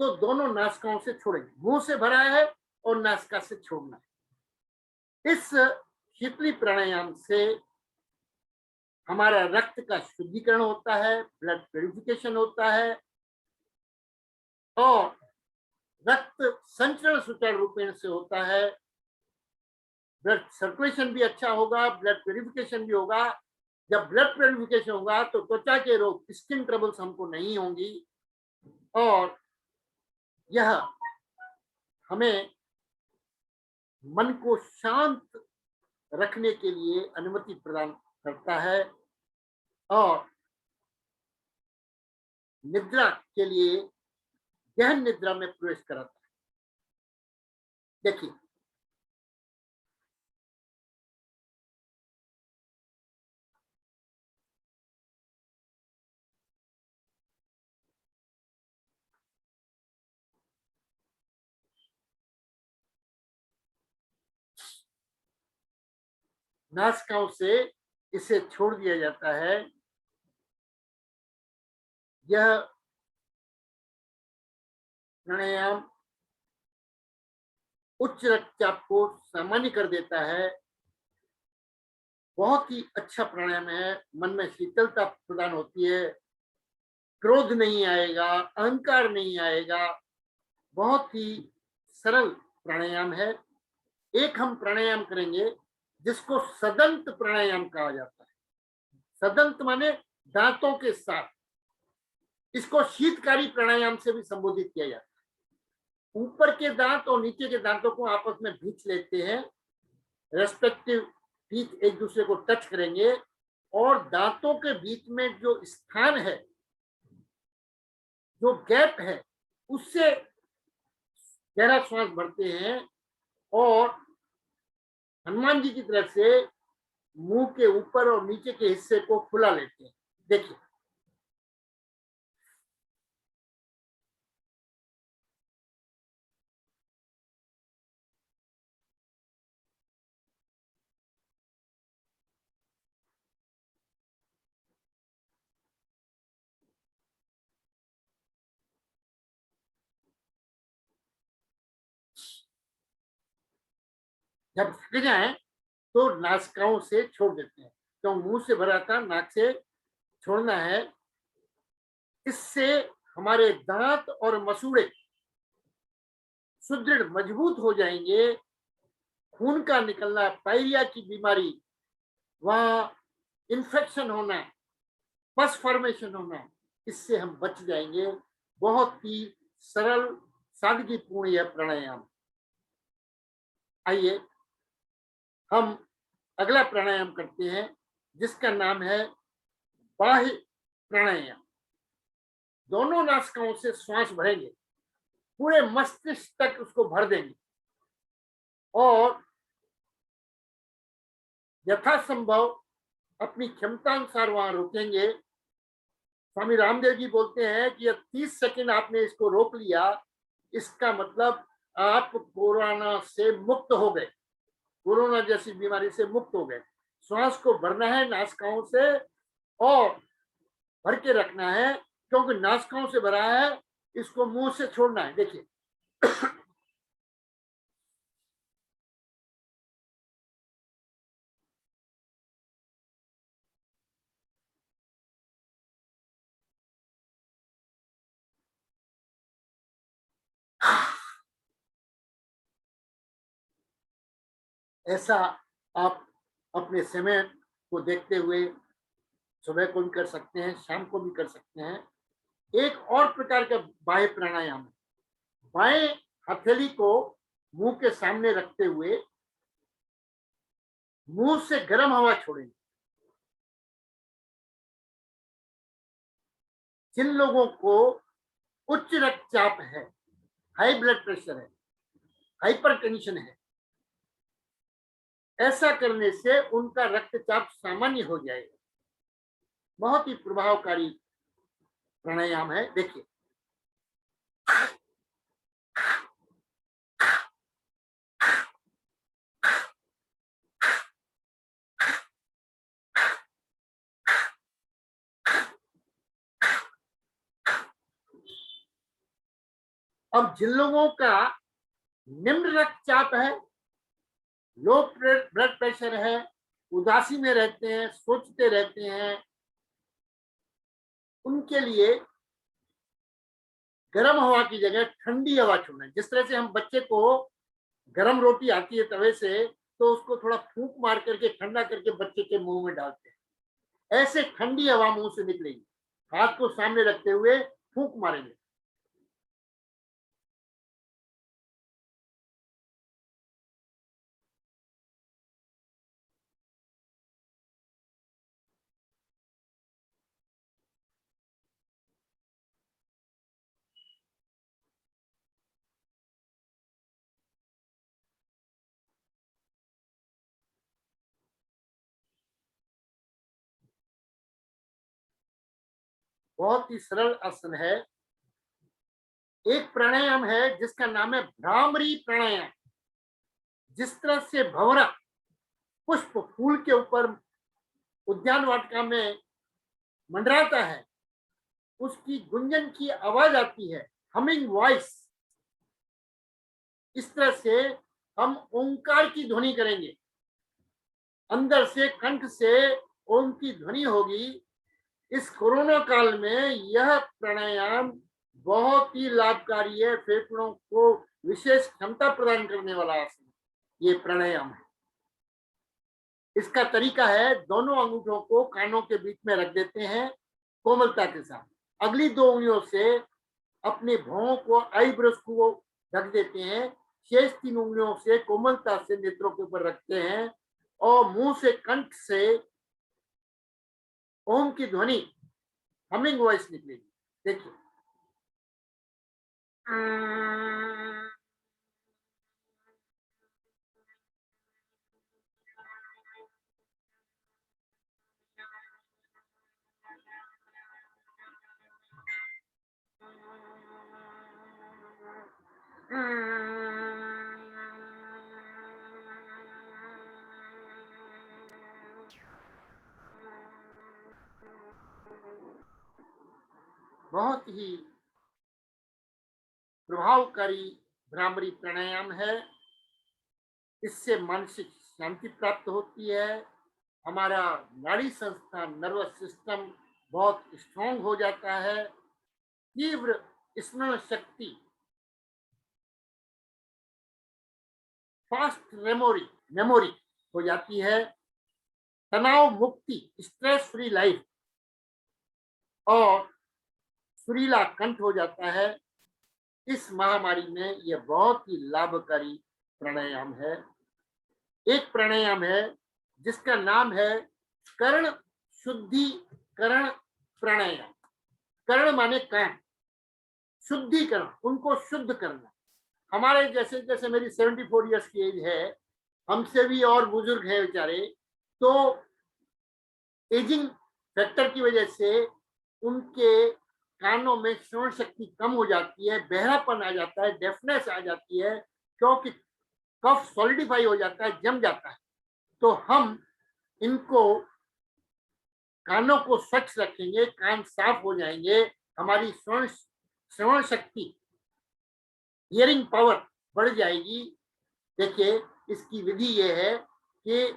तो दोनों नासिकाओं से छोड़ेंगे। मुंह से भरा है और नासिका से छोड़ना है। इस शीतली प्राणायाम से हमारा रक्त का शुद्धिकरण होता है, ब्लड प्यूरिफिकेशन होता है, और रक्त संचरण सुचारू रूपेण से होता है। ब्लड सर्कुलेशन भी अच्छा होगा, ब्लड प्यूरिफिकेशन भी होगा। जब ब्लड प्यूरिफिकेशन होगा तो त्वचा के रोग, स्किन ट्रबल्स हमको नहीं होंगी, और यह हमें मन को शांत रखने के लिए अनुमति प्रदान करता है, और निद्रा के लिए गहन निद्रा में प्रवेश कराता है। देखिए, नासिकाओं से इसे छोड़ दिया जाता है। यह प्राणायाम उच्च रक्तचाप को सामान्य कर देता है। बहुत ही अच्छा प्राणायाम है, मन में शीतलता प्रदान होती है, क्रोध नहीं आएगा, अहंकार नहीं आएगा। बहुत ही सरल प्राणायाम है। एक हम प्राणायाम करेंगे जिसको सदंत प्राणायाम कहा जाता है। सदंत माने दांतों के साथ। इसको शीतकारी प्राणायाम से भी संबोधित किया जाता है। ऊपर के दांत और नीचे के दांतों को आपस में भींच लेते हैं, रेस्पेक्टिव टीथ एक दूसरे को टच करेंगे और दांतों के बीच में जो स्थान है, जो गैप है, उससे गहरा श्वास भरते हैं और हनुमान जी की तरफ से मुंह के ऊपर और नीचे के हिस्से को खुला लेते हैं। देखिए, जब थक जाए तो नासिकाओं से छोड़ देते हैं। तो मुंह से भरा था, नाक से छोड़ना है। इससे हमारे दांत और मसूड़े सुदृढ़ मजबूत हो जाएंगे। खून का निकलना, पायरिया की बीमारी, वहां इन्फेक्शन होना, पस फॉर्मेशन होना, इससे हम बच जाएंगे। बहुत ही सरल सादगीपूर्ण यह प्राणायाम। आइए हम अगला प्राणायाम करते हैं, जिसका नाम है बाह्य प्राणायाम। दोनों नासिकाओं से श्वास भरेंगे, पूरे मस्तिष्क तक उसको भर देंगे और यथासंभव अपनी क्षमता अनुसार वहां रुकेंगे। स्वामी रामदेव जी बोलते हैं कि यह 30 सेकंड आपने इसको रोक लिया, इसका मतलब आप कोरोना से मुक्त हो गए, कोरोना जैसी बीमारी से मुक्त हो गए। श्वास को भरना है नासिकाओं से और भर के रखना है, क्योंकि नासिकाओं से भरा है, इसको मुंह से छोड़ना है। देखिए, ऐसा आप अपने समय को देखते हुए सुबह को भी कर सकते हैं, शाम को भी कर सकते हैं। एक और प्रकार का बाह्य प्राणायाम है। बाएं हथेली को मुंह के सामने रखते हुए मुंह से गर्म हवा छोड़ेंगे। जिन लोगों को उच्च रक्तचाप है, हाई ब्लड प्रेशर है, हाइपरटेंशन है, ऐसा करने से उनका रक्तचाप सामान्य हो जाएगा। बहुत ही प्रभावकारी प्राणायाम है। देखिए, अब जिन लोगों का निम्न रक्तचाप है, लो ब्लड प्रेशर है, उदासी में रहते हैं, सोचते रहते हैं, उनके लिए गर्म हवा की जगह ठंडी हवा छोड़ना है। जिस तरह से हम बच्चे को गर्म रोटी आती है तवे से, तो उसको थोड़ा फूंक मार करके ठंडा करके बच्चे के मुंह में डालते हैं, ऐसे ठंडी हवा मुंह से निकलेगी। हाथ को सामने रखते हुए फूंक मारेंगे। बहुत ही सरल आसन है। एक प्राणायाम है जिसका नाम है भ्रामरी प्राणायाम। जिस तरह से भंवरा पुष्प फूल के ऊपर उद्यान वाटिका में मंडराता है, उसकी गुंजन की आवाज आती है, हमिंग वॉइस, इस तरह से हम ओंकार की ध्वनि करेंगे। अंदर से कंठ से ओम की ध्वनि होगी। इस कोरोना काल में यह प्राणायाम बहुत ही लाभकारी है। फेफड़ों को विशेष क्षमता प्रदान करने वाला आसन ये प्राणायाम है। इसका तरीका है, दोनों अंगूठों को कानों के बीच में रख देते हैं कोमलता के साथ। अगली 2 उंगलियों से अपने भौं को, आईब्रोज को ढक देते हैं। शेष 3 उंगलियों से कोमलता से नेत्रों के ऊपर रखते हैं और मुंह से, कंठ से ओम की ध्वनि, हमिंग वॉइस निकलेगी। देखिए, बहुत ही प्रभावकारी भ्रामरी प्राणायाम है। इससे मानसिक शांति प्राप्त होती है। हमारा नाड़ी संस्था, नर्वस सिस्टम बहुत स्ट्रांग हो जाता है। तीव्र स्मरण शक्ति, फास्ट मेमोरी हो जाती है। तनाव मुक्ति, स्ट्रेस फ्री लाइफ और सुरीला कंठ हो जाता है। इस महामारी में यह बहुत ही लाभकारी प्राणायाम है। एक प्राणायाम है जिसका नाम है कर्ण शुद्धिकरण प्राणायाम। कर्ण माने कान, शुद्धिकरण, उनको शुद्ध करना। हमारे जैसे, जैसे मेरी 74 ईयर्स की एज है, हमसे भी और बुजुर्ग हैं बेचारे, तो एजिंग फैक्टर की वजह से उनके कानों में श्रवण शक्ति कम हो जाती है, बहरापन आ जाता है, डेफनेस आ जाती है, क्योंकि कफ सॉलिडिफाई हो जाता है, जम जाता है। तो हम इनको, कानों को स्वच्छ रखेंगे, कान साफ हो जाएंगे, हमारी श्रवण शक्ति, हियरिंग पावर बढ़ जाएगी। देखिए, इसकी विधि ये है कि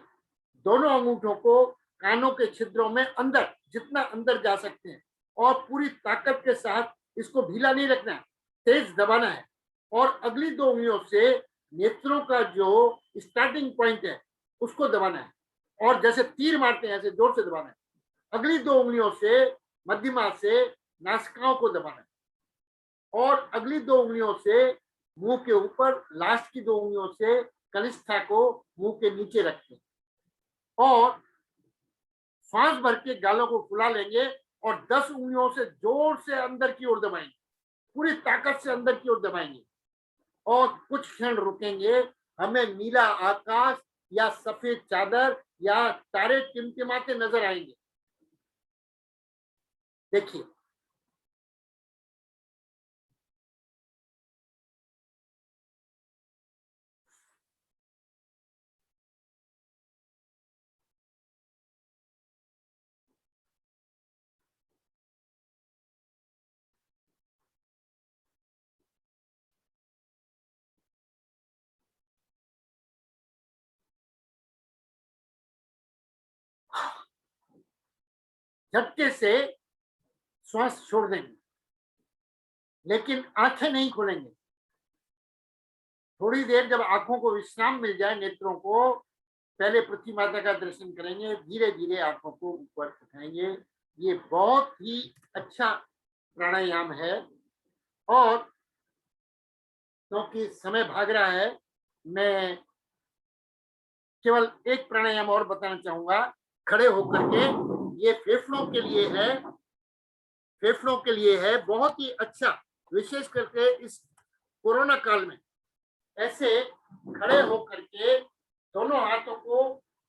दोनों अंगूठों को कानों के छिद्रों में अंदर, जितना अंदर जा सकते हैं, और पूरी ताकत के साथ इसको ढीला नहीं रखना है, तेज दबाना है। और अगली 2 उंगलियों से नेत्रों का जो स्टार्टिंग पॉइंट है उसको दबाना है, और जैसे तीर मारते हैं ऐसे जोर से दबाना है। अगली 2 उंगलियों से, मध्यमा से, नासिकाओं को दबाना है, और अगली 2 उंगलियों से मुंह के ऊपर, लास्ट की 2 उंगलियों से कनिष्ठा को मुंह के नीचे रखें, और सांस भर के गालों को फुला लेंगे और 10 उंगलियों से जोर से अंदर की ओर दबाएंगे, पूरी ताकत से अंदर की ओर दबाएंगे, और कुछ क्षण रुकेंगे। हमें नीला आकाश या सफेद चादर या तारे टिमटिमाते नजर आएंगे। देखिए, झटके से श्वास छोड़ देंगे, लेकिन आंखें नहीं खोलेंगे। थोड़ी देर जब आंखों को विश्राम मिल जाए, नेत्रों को, पहले पृथ्वी माता का दर्शन करेंगे, धीरे धीरे आंखों को ऊपर उठाएंगे। ये बहुत ही अच्छा प्राणायाम है। और क्योंकि समय भाग रहा है, मैं केवल एक प्राणायाम और बताना चाहूंगा, खड़े होकर के। ये फेफड़ों के लिए है, फेफड़ों के लिए है, बहुत ही अच्छा, विशेष करके इस कोरोना काल में। ऐसे खड़े होकर के दोनों हाथों को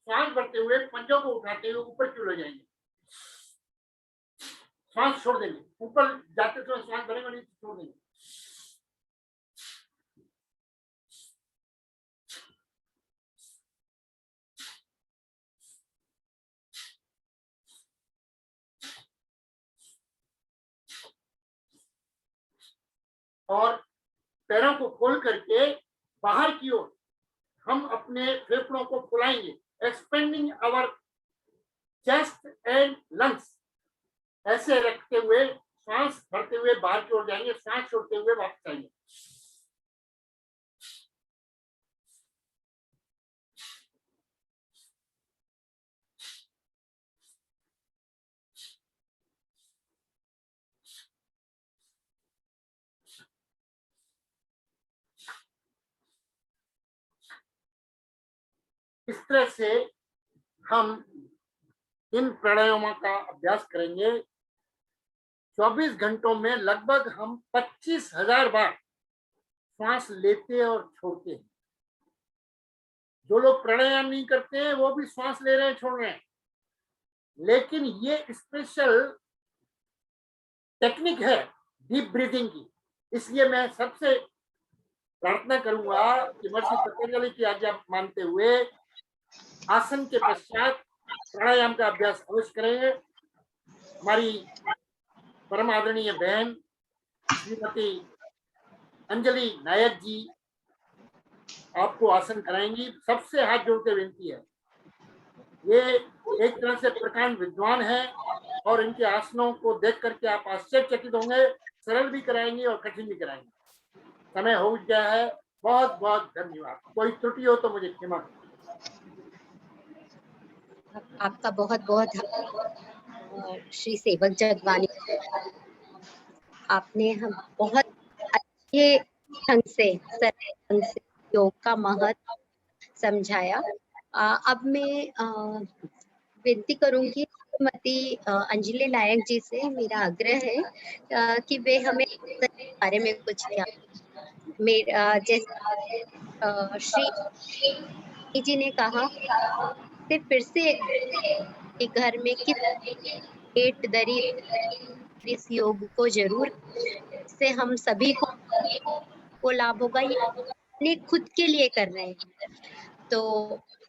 श्वास भरते हुए, पंजों को उठाते हुए ऊपर की ओर ले जाएंगे, श्वास छोड़ देंगे, ऊपर जाते समय श्वास भरेंगे, नीचे छोड़ देंगे। और पैरों को खोल करके बाहर की ओर हम अपने फेफड़ों को फुलाएंगे, expanding our chest and lungs. ऐसे रखते हुए सांस भरते हुए बाहर की ओर जाएंगे, सांस छोड़ते हुए वापस आएंगे। इस तरह से हम इन प्राणायामों का अभ्यास करेंगे। 24 घंटों में लगभग हम 25,000 बार श्वास लेते और छोड़ते हैं। जो लोग प्राणायाम नहीं करते हैं वो भी श्वास ले रहे हैं, छोड़ रहे हैं, लेकिन ये स्पेशल टेक्निक है डीप ब्रीदिंग की। इसलिए मैं सबसे प्रार्थना करूंगा कि महर्षि पतंजलि की आज्ञा मानते हुए आसन के पश्चात प्राणायाम का अभ्यास अवश्य करेंगे। हमारी परम आदरणीय बहन श्रीमती अंजलि नायक जी आपको आसन कराएंगी। सबसे हाथ जोड़ के विनती है, ये एक तरह से प्रकांड विद्वान है और इनके आसनों को देख करके आप आश्चर्यचकित होंगे। सरल भी कराएंगे और कठिन भी कराएंगे। समय हो गया है, बहुत बहुत धन्यवाद। कोई त्रुटि हो तो मुझे क्षमा करें। आपका बहुत बहुत श्री सेवक जगवानी, आपने हम बहुत अच्छे ढंग से, सरल ढंग से योग का महत्व समझाया। अब मैं विनती करूंगी श्रीमती अंजलि नायक जी से, मेरा आग्रह है कि वे हमें आसन के बारे में कुछ क्या मेरा जैसे श्री जी ने कहा, फिर से कि घर में किस पेट दरी इस योग को जरूर, इससे हम सभी को लाभ होगा। ये अपने खुद के लिए कर रहे हैं, तो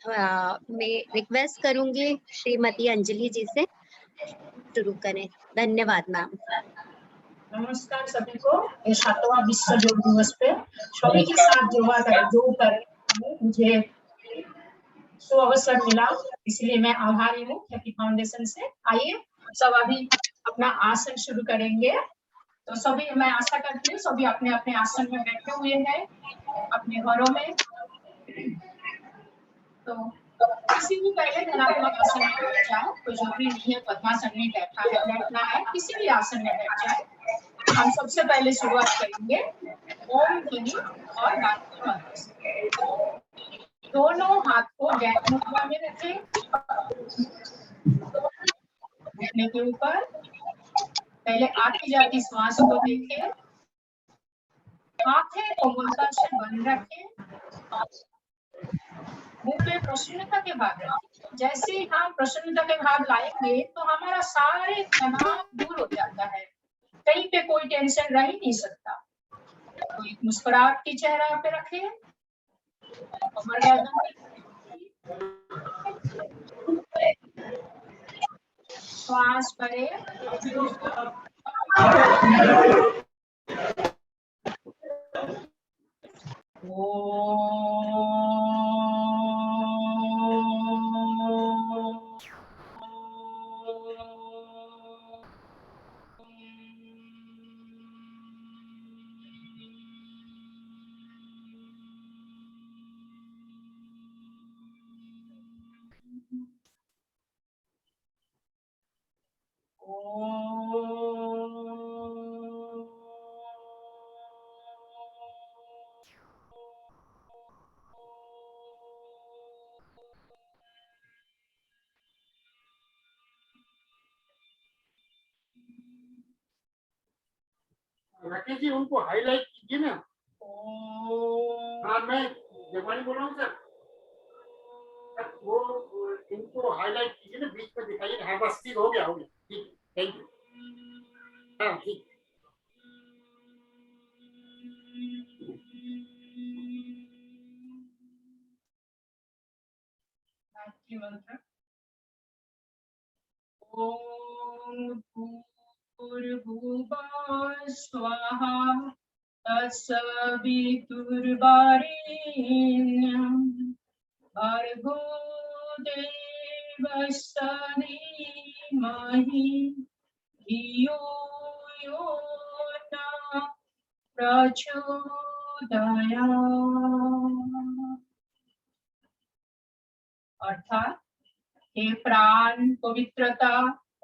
मैं रिक्वेस्ट करूंगी श्रीमती अंजलि जी से शुरू करें। धन्यवाद मैम। नमस्कार सभी को। ये 7वां विश्व योग दिवस पे सभी के साथ जो करने मुझे सुअवसर मिला, इसलिए मैं आभारी हूँ हैप्पी फाउंडेशन से। आइए सब अभी अपना आसन शुरू करेंगे। तो सभी, मैं आशा करती हूँ सभी अपने अपने आसन में बैठे हुए हैं अपने घरों में। तो किसी भी पहले धनात्मक आसन में बैठ जाए, कोई जरूरी नहीं है पद्मासन में बैठना है, किसी भी आसन में बैठ जाए। हम सबसे पहले शुरुआत करेंगे ओम ध्वनि और गायत्री मंत्र से। दोनों हाथ को गैर मुद्रा में रखें, घुटने के ऊपर। पहले आती जाती श्वास को देखें, आंखें कोमलता से बंद रखें, मुंह पे प्रसन्नता के भाव रखें। जैसे ही हम प्रसन्नता के भाव लाएंगे तो हमारा सारे तनाव दूर हो जाता है, कहीं पे कोई टेंशन रह ही नहीं सकता। तो एक मुस्कुराहट की चेहरा पे रखें, कमर गर्दन श्वास भरे, राकेश जी उनको हाईलाइट कीजिए ना। हाँ, मैं जगवानी बोल रहा हूँ सर, वो इनको हाईलाइट कीजिए ना, बीच में दिखाइए। हाँ बस ठीक, हो गया ठीक, थैंक यू। हाँ ठीक। मंत्र। ओम भूर्भुवः स्वाहा तत्सवितुर्वरेण्यं भर्गो देवस्य धीमहि धियो यो न प्रचोदयात्। अर्थात, हे प्राण पवित्रता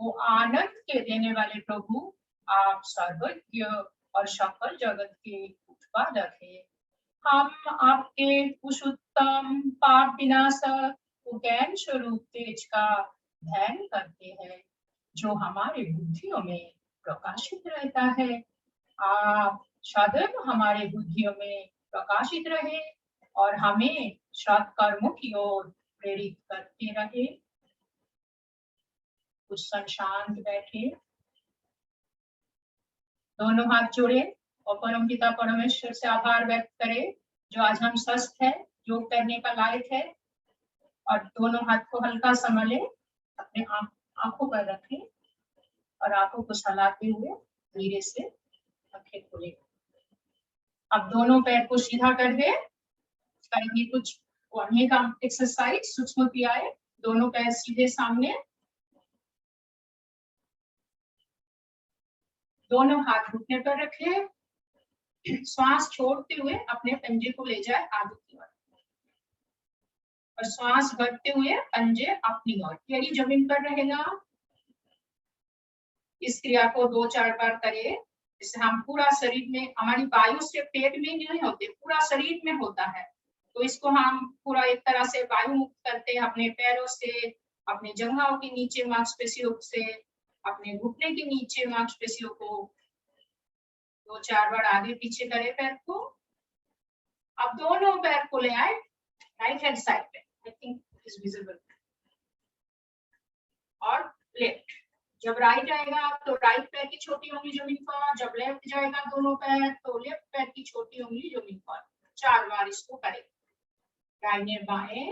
वो आनंद के देने वाले प्रभु, आप सर्वज्ञ और सकल जगत के उत्पादक है। हम आपके उस उत्तम पाप विनाशक वो ज्ञान स्वरूप तेज का ध्यान करते हैं जो हमारे बुद्धियों में प्रकाशित रहता है। आप सदैव हमारे बुद्धियों में प्रकाशित रहे और हमें सत्कर्मों की ओर प्रेरित करते रहे। कुछ क्षण शांत बैठे, दोनों हाथ जोड़े और परमपिता परमेश्वर से आभार व्यक्त करें जो आज हम स्वस्थ है, योग करने का लायक है। और दोनों हाथ को हल्का संभाले, अपने आंखों पर रखें और आंखों को सलाते हुए धीरे से आंखें खोले। अब दोनों पैर को सीधा कर दे, करेंगे कुछ ओढ़ने का एक्सरसाइज, सूक्ष्म क्रियाएं। दोनों पैर सीधे सामने, दोनों हाथ घुटने पर रखे, श्वास छोड़ते हुए अपने पंजे को ले जाए आगे की ओर और श्वास भरते हुए पंजे अपनी ओर, एड़ी जमीन पर रहेगा। इस क्रिया को 2-4 बार करें, इससे हम पूरा शरीर में, हमारी वायु से पेट में नहीं होते, पूरा शरीर में होता है। तो इसको हम पूरा एक तरह से वायु मुक्त करते हैं अपने पैरों से, अपने जंघाओं के नीचे मांसपेशियों से, अपने घुटने के नीचे मांसपेशियों को 2-4 बार आगे पीछे करें पैर को। अब दोनों पैर को ले आए राइट हैंड साइड पे, आई थिंक इज विजिबल, और लेफ्ट। जब राइट आएगा तो राइट पैर की छोटी उंगली जमीन पर, जब लेफ्ट जाएगा दोनों पैर तो लेफ्ट पैर की छोटी उंगली जमीन पर। 4 बार इसको करें, दाहिने बाएं,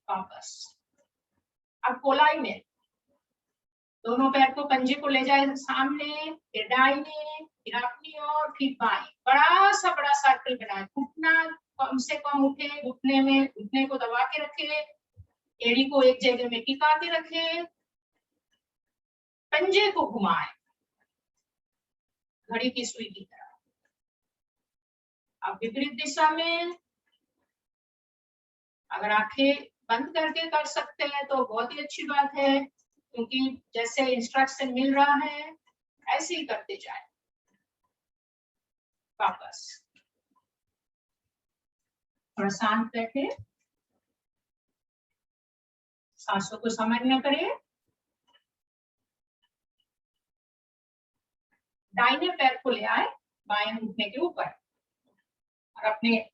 वापस। अब कोलाई में दोनों पैर को पंजे को ले जाए सामने, फिर दाहिने, फिर अपनी ओर, फिर बाएं। बड़ा सा सर्कल बनाए, घुटना कम से कम उठे, घुटने में घुटने को दबा के रखे, एड़ी को एक जगह में टिका के रखे, पंजे को घुमाए घड़ी की सुई की तरह। अब विपरीत दिशा में अगर आंखें बंद करके कर सकते हैं तो बहुत ही अच्छी बात है, क्योंकि जैसे इंस्ट्रक्शन मिल रहा है ऐसे ही करते जाए। वापस थोड़ा शांत बैठे, सांसों को समझना करें। दाहिने पैर को ले आए बाएं घुटने के ऊपर और अपने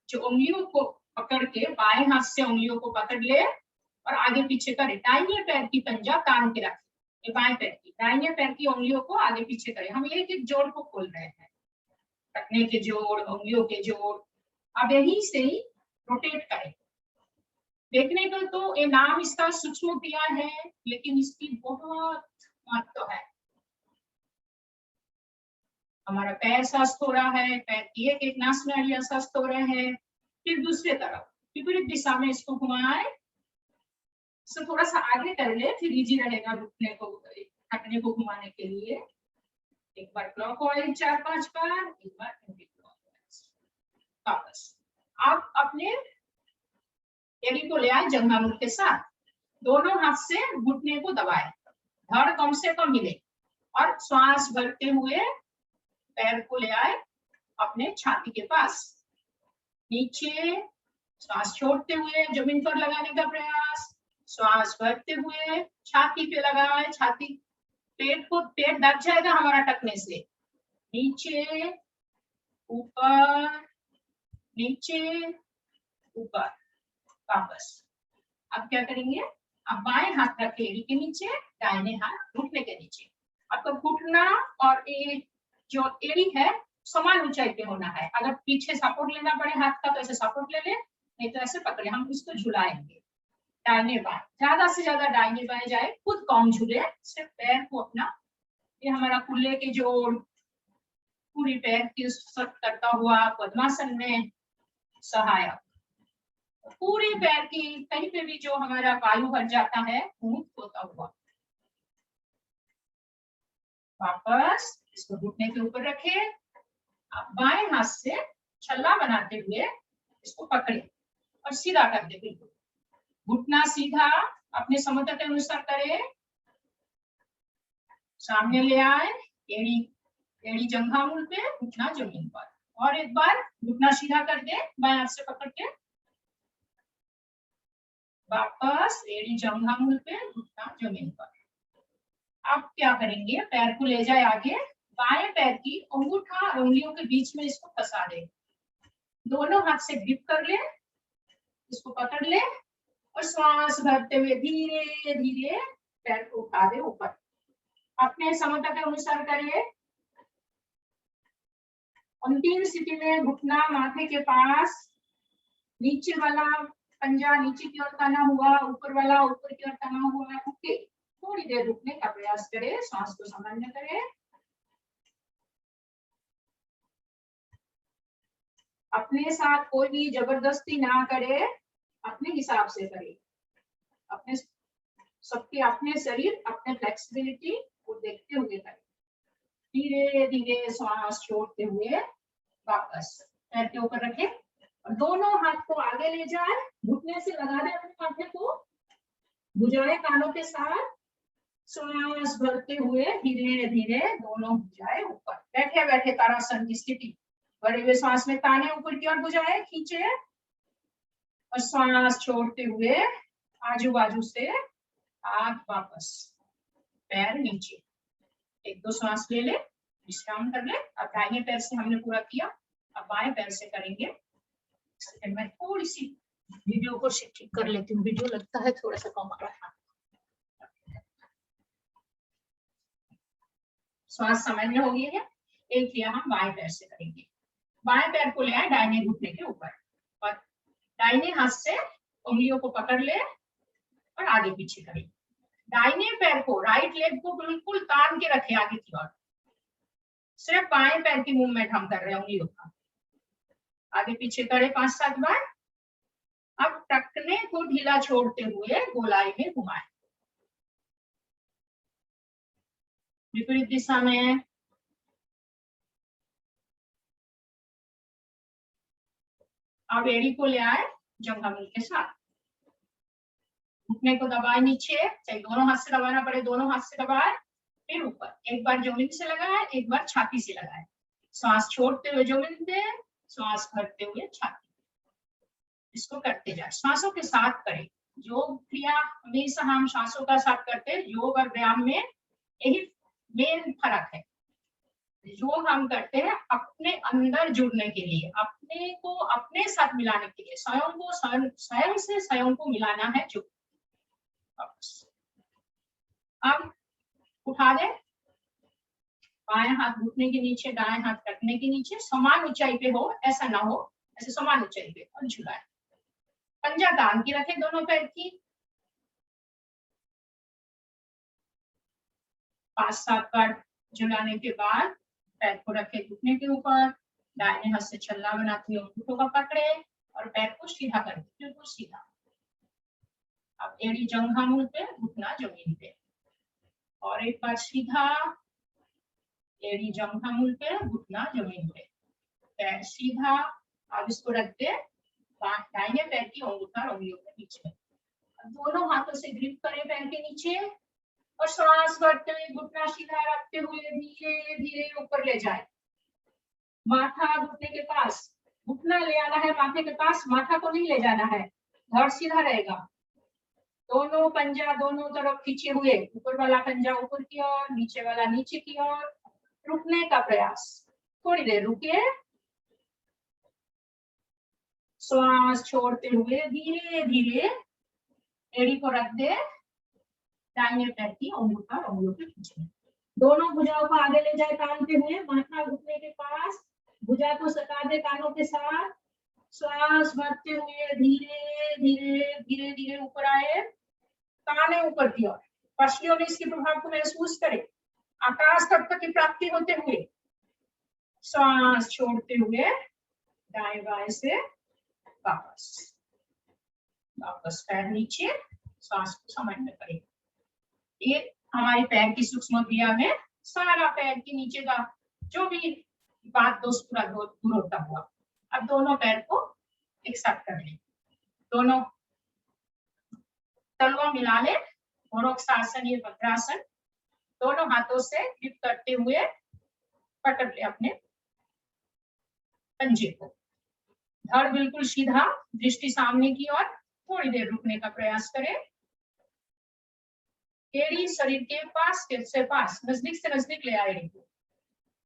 जो उंगलियों को पकड़ के, बाएं हाथ से उंगलियों को पकड़ ले और आगे पीछे करे। दाहिने पैर की पंजा तान के रखे, बाएं पैर की, दाहिने पैर की उंगलियों को आगे पीछे करें। हम एक एक जोड़ को खोल रहे हैं, टखने के जोड़, उंगलियों के जोड़। अब यही से ही रोटेट करें। देखने को तो ये नाम इसका सूक्ष्म क्रिया है, लेकिन इसकी बहुत महत्व है। हमारा पैर स्वस्थ हो रहा है, पैर की एक एक नस नाड़ियां स्वस्थ हो रहे हैं। फिर दूसरे तरफ विपरीत दिशा में इसको घुमाए, इसको थोड़ा सा आगे कर ले, फिर इजी रहेगा घुटने को, टखने को घुमाने के लिए। एक बार क्लॉकवाइज 4-5 बार, एक बार एंटी क्लॉकवाइज। वापस आप अपने एड़ी को ले आए जंघा मुड़ के साथ, दोनों हाथ से घुटने को दबाए, धड़ कम से कम हिले और श्वास भरते हुए पैर को ले आए अपने छाती के पास, नीचे श्वास छोड़ते हुए जमीन पर लगाने का प्रयास, श्वास भरते हुए छाती पे लगाए, छाती पेट दब जाएगा हमारा टकने से। नीचे ऊपर, नीचे ऊपर, वापस। अब क्या करेंगे, अब बाएं हाथ रखे एड़ी के नीचे, दाहिने हाथ घुटने के नीचे। आपका घुटना और ये जो एड़ी है समान ऊंचाई पे होना है। अगर पीछे सपोर्ट लेना पड़े हाथ का तो ऐसे सपोर्ट ले ले, नहीं तो ऐसे पकड़े। हम इसको झुलाएंगे दाहिने बाएं, ज्यादा से ज्यादा दाहिने बाएं जाए, खुद कम झूले, सिर्फ पैर को अपना, ये हमारा कुल्ले के जोड़, पूरी पैर की सट करता हुआ पद्मासन में सहायक, पूरी पैर की कहीं पे भी जो हमारा वायु भर जाता है मुक्त होता हुआ। वापस इसको घुटने के ऊपर रखे, आप बाएं हाथ से छल्ला बनाते हुए इसको पकड़े और सीधा कर दे। बिल्कुल घुटना सीधा अपने समतल के अनुसार करे, सामने ले आए, एड़ी जंघा मूल पे, घुटना जमीन पर, और एक बार घुटना सीधा कर दे, बाएं हाथ से पकड़ के वापस एड़ी जंघा मूल पे, घुटना जमीन पर। अब क्या करेंगे, पैर को ले जाए आगे, बाएं पैर की अंगूठा और उंगलियों के बीच में इसको फंसा दे, दोनों हाथ से ग्रिप कर ले, इसको पकड़ ले और श्वास भरते हुए धीरे धीरे पैर को उठा दे ऊपर। अपने क्षमता के अनुसार करिए। अंतिम स्थिति में घुटना माथे के पास, नीचे वाला पंजा नीचे की ओर तना हुआ, ऊपर वाला ऊपर की ओर तना हुआ। रुके, थोड़ी देर रुकने का प्रयास करें, सांस को सामान्य करें। अपने साथ कोई भी जबरदस्ती ना करे, अपने हिसाब से करे, अपने सबके अपने शरीर अपने फ्लेक्सिबिलिटी को देखते हुए करें। धीरे धीरे श्वास छोड़ते हुए वापस पैर के ऊपर रखें और दोनों हाथ को आगे ले जाए, घुटने से लगा दे अपने माथे को, भुजाएं कानों के साथ, श्वास भरते हुए धीरे धीरे दोनों भुजाएं ऊपर। बैठे बैठे ताड़ासन की स्थिति, बड़े हुए श्वास में ताने ऊपर की ओर भुजाएं खींचे और श्वास छोड़ते हुए आजू बाजू से हाथ वापस, पैर नीचे। एक दो श्वास ले ले, विश्राम कर ले। अब दाहिने पैर से हमने पूरा किया, अब बाएं पैर से करेंगे। मैं थोड़ी सी वीडियो को ठीक कर लेती हूँ, वीडियो लगता है थोड़ा सा कम आ रहा है। श्वास सामान्य हो गई है। एक किया हम बाएं पैर से करेंगे। बाएं पैर को ले आए दाहिने घुटने के ऊपर और दाहिने हाथ से उंगलियों को पकड़ ले और आगे पीछे करें। दाहिने पैर को, राइट लेग को बिल्कुल तान के रखे आगे की ओर। सिर्फ बाएं पैर की मूवमेंट हम कर रहे हैं, उंगलियों का। आगे पीछे करें 5-7 बार। अब टखने को ढीला छोड़ते हुए गोलाई में घुमाएं, विपरीत दिशा में। अब एड़ी को ले आए जंघा मूल के साथ, घुटने को दबाए नीचे, चाहे दोनों हाथ से दबाना पड़े दोनों हाथ से दबाए, फिर ऊपर। एक बार जमीन से लगाए, एक बार छाती से लगाए। श्वास छोड़ते हुए जमीन पे, श्वास भरते हुए छाती। इसको करते जाए, श्वासों के साथ करें। योग क्रिया हमेशा हम श्वासों का साथ करते हैं। योग और व्यायाम में यही मेन फर्क है। योग हम करते हैं अपने अंदर जुड़ने के लिए, अपने को अपने साथ मिलाने के लिए, स्वयं को स्वयं से स्वयं को मिलाना है। जो अब उठा दे, बाएं हाथ घुटने के नीचे, दाएं हाथ कटने के नीचे, समान ऊंचाई पे हो, ऐसा ना हो, ऐसे समान ऊंचाई पे, और झुलाए। पंजा तान की रखे दोनों पैर की। 5-7 बार झुलाने के बाद पैर को रखे घुटने के ऊपर, दाहिने हाथ से छल्ला बनाते हुए अंगूठों को पकड़े और पैर को सीधा कर दे, बिल्कुल सीधा। अब एड़ी जंघा मूल पे, घुटना जमीन पे, और एक बार सीधा, एड़ी जंघा मूल पे, घुटना जमीन पे, पैर सीधा। अब इसको रख दे दाहिने पैर की अंगूठा उंगलियों के नीचे। दोनों हाथों से ग्रिप करें पैर के नीचे और श्वास भरते हुए घुटना सीधा रखते हुए धीरे धीरे ऊपर ले जाए। माथा घुटने के पास, घुटना ले आना है माथे के पास, माथा को नहीं ले जाना है, धड़ सीधा रहेगा। दोनों पंजा दोनों तरफ खींचे हुए, ऊपर वाला पंजा ऊपर की ओर, नीचे वाला नीचे की ओर। रुकने का प्रयास, थोड़ी देर रुके, श्वास छोड़ते हुए धीरे धीरे एड़ी को रख दे दाहिने पैर की अंगूठा उंगलियों के पीछे। दोनों भुजाओं को आगे ले जाए तानते हुए, माथा घुटने के पास, भुजा को सटा दे कानों के साथ। श्वास भरते हुए धीरे धीरे धीरे धीरे ऊपर आए, ताने ऊपर की ओर। पसलियों में इसके प्रभाव को महसूस करें। आकाश तत्व की प्राप्ति होते हुए श्वास छोड़ते हुए दाएं बाएं से वापस वापस पैर नीचे, श्वास को सामान्य करें। ये हमारे पैर की सूक्ष्म क्रिया में सारा पैर के नीचे का जो भी बात दोष पूरा दूर होता हुआ। अब दोनों पैर को एक साथ कर ले, दोनों तलवा मिला ले, आसन या वज्रासन। दोनों हाथों से ग्रिप करते हुए पकड़ ले अपने पंजे को। धड़ बिल्कुल सीधा, दृष्टि सामने की ओर, थोड़ी देर रुकने का प्रयास करें। एड़ी शरीर के पास से पास, नजदीक से नजदीक ले आए।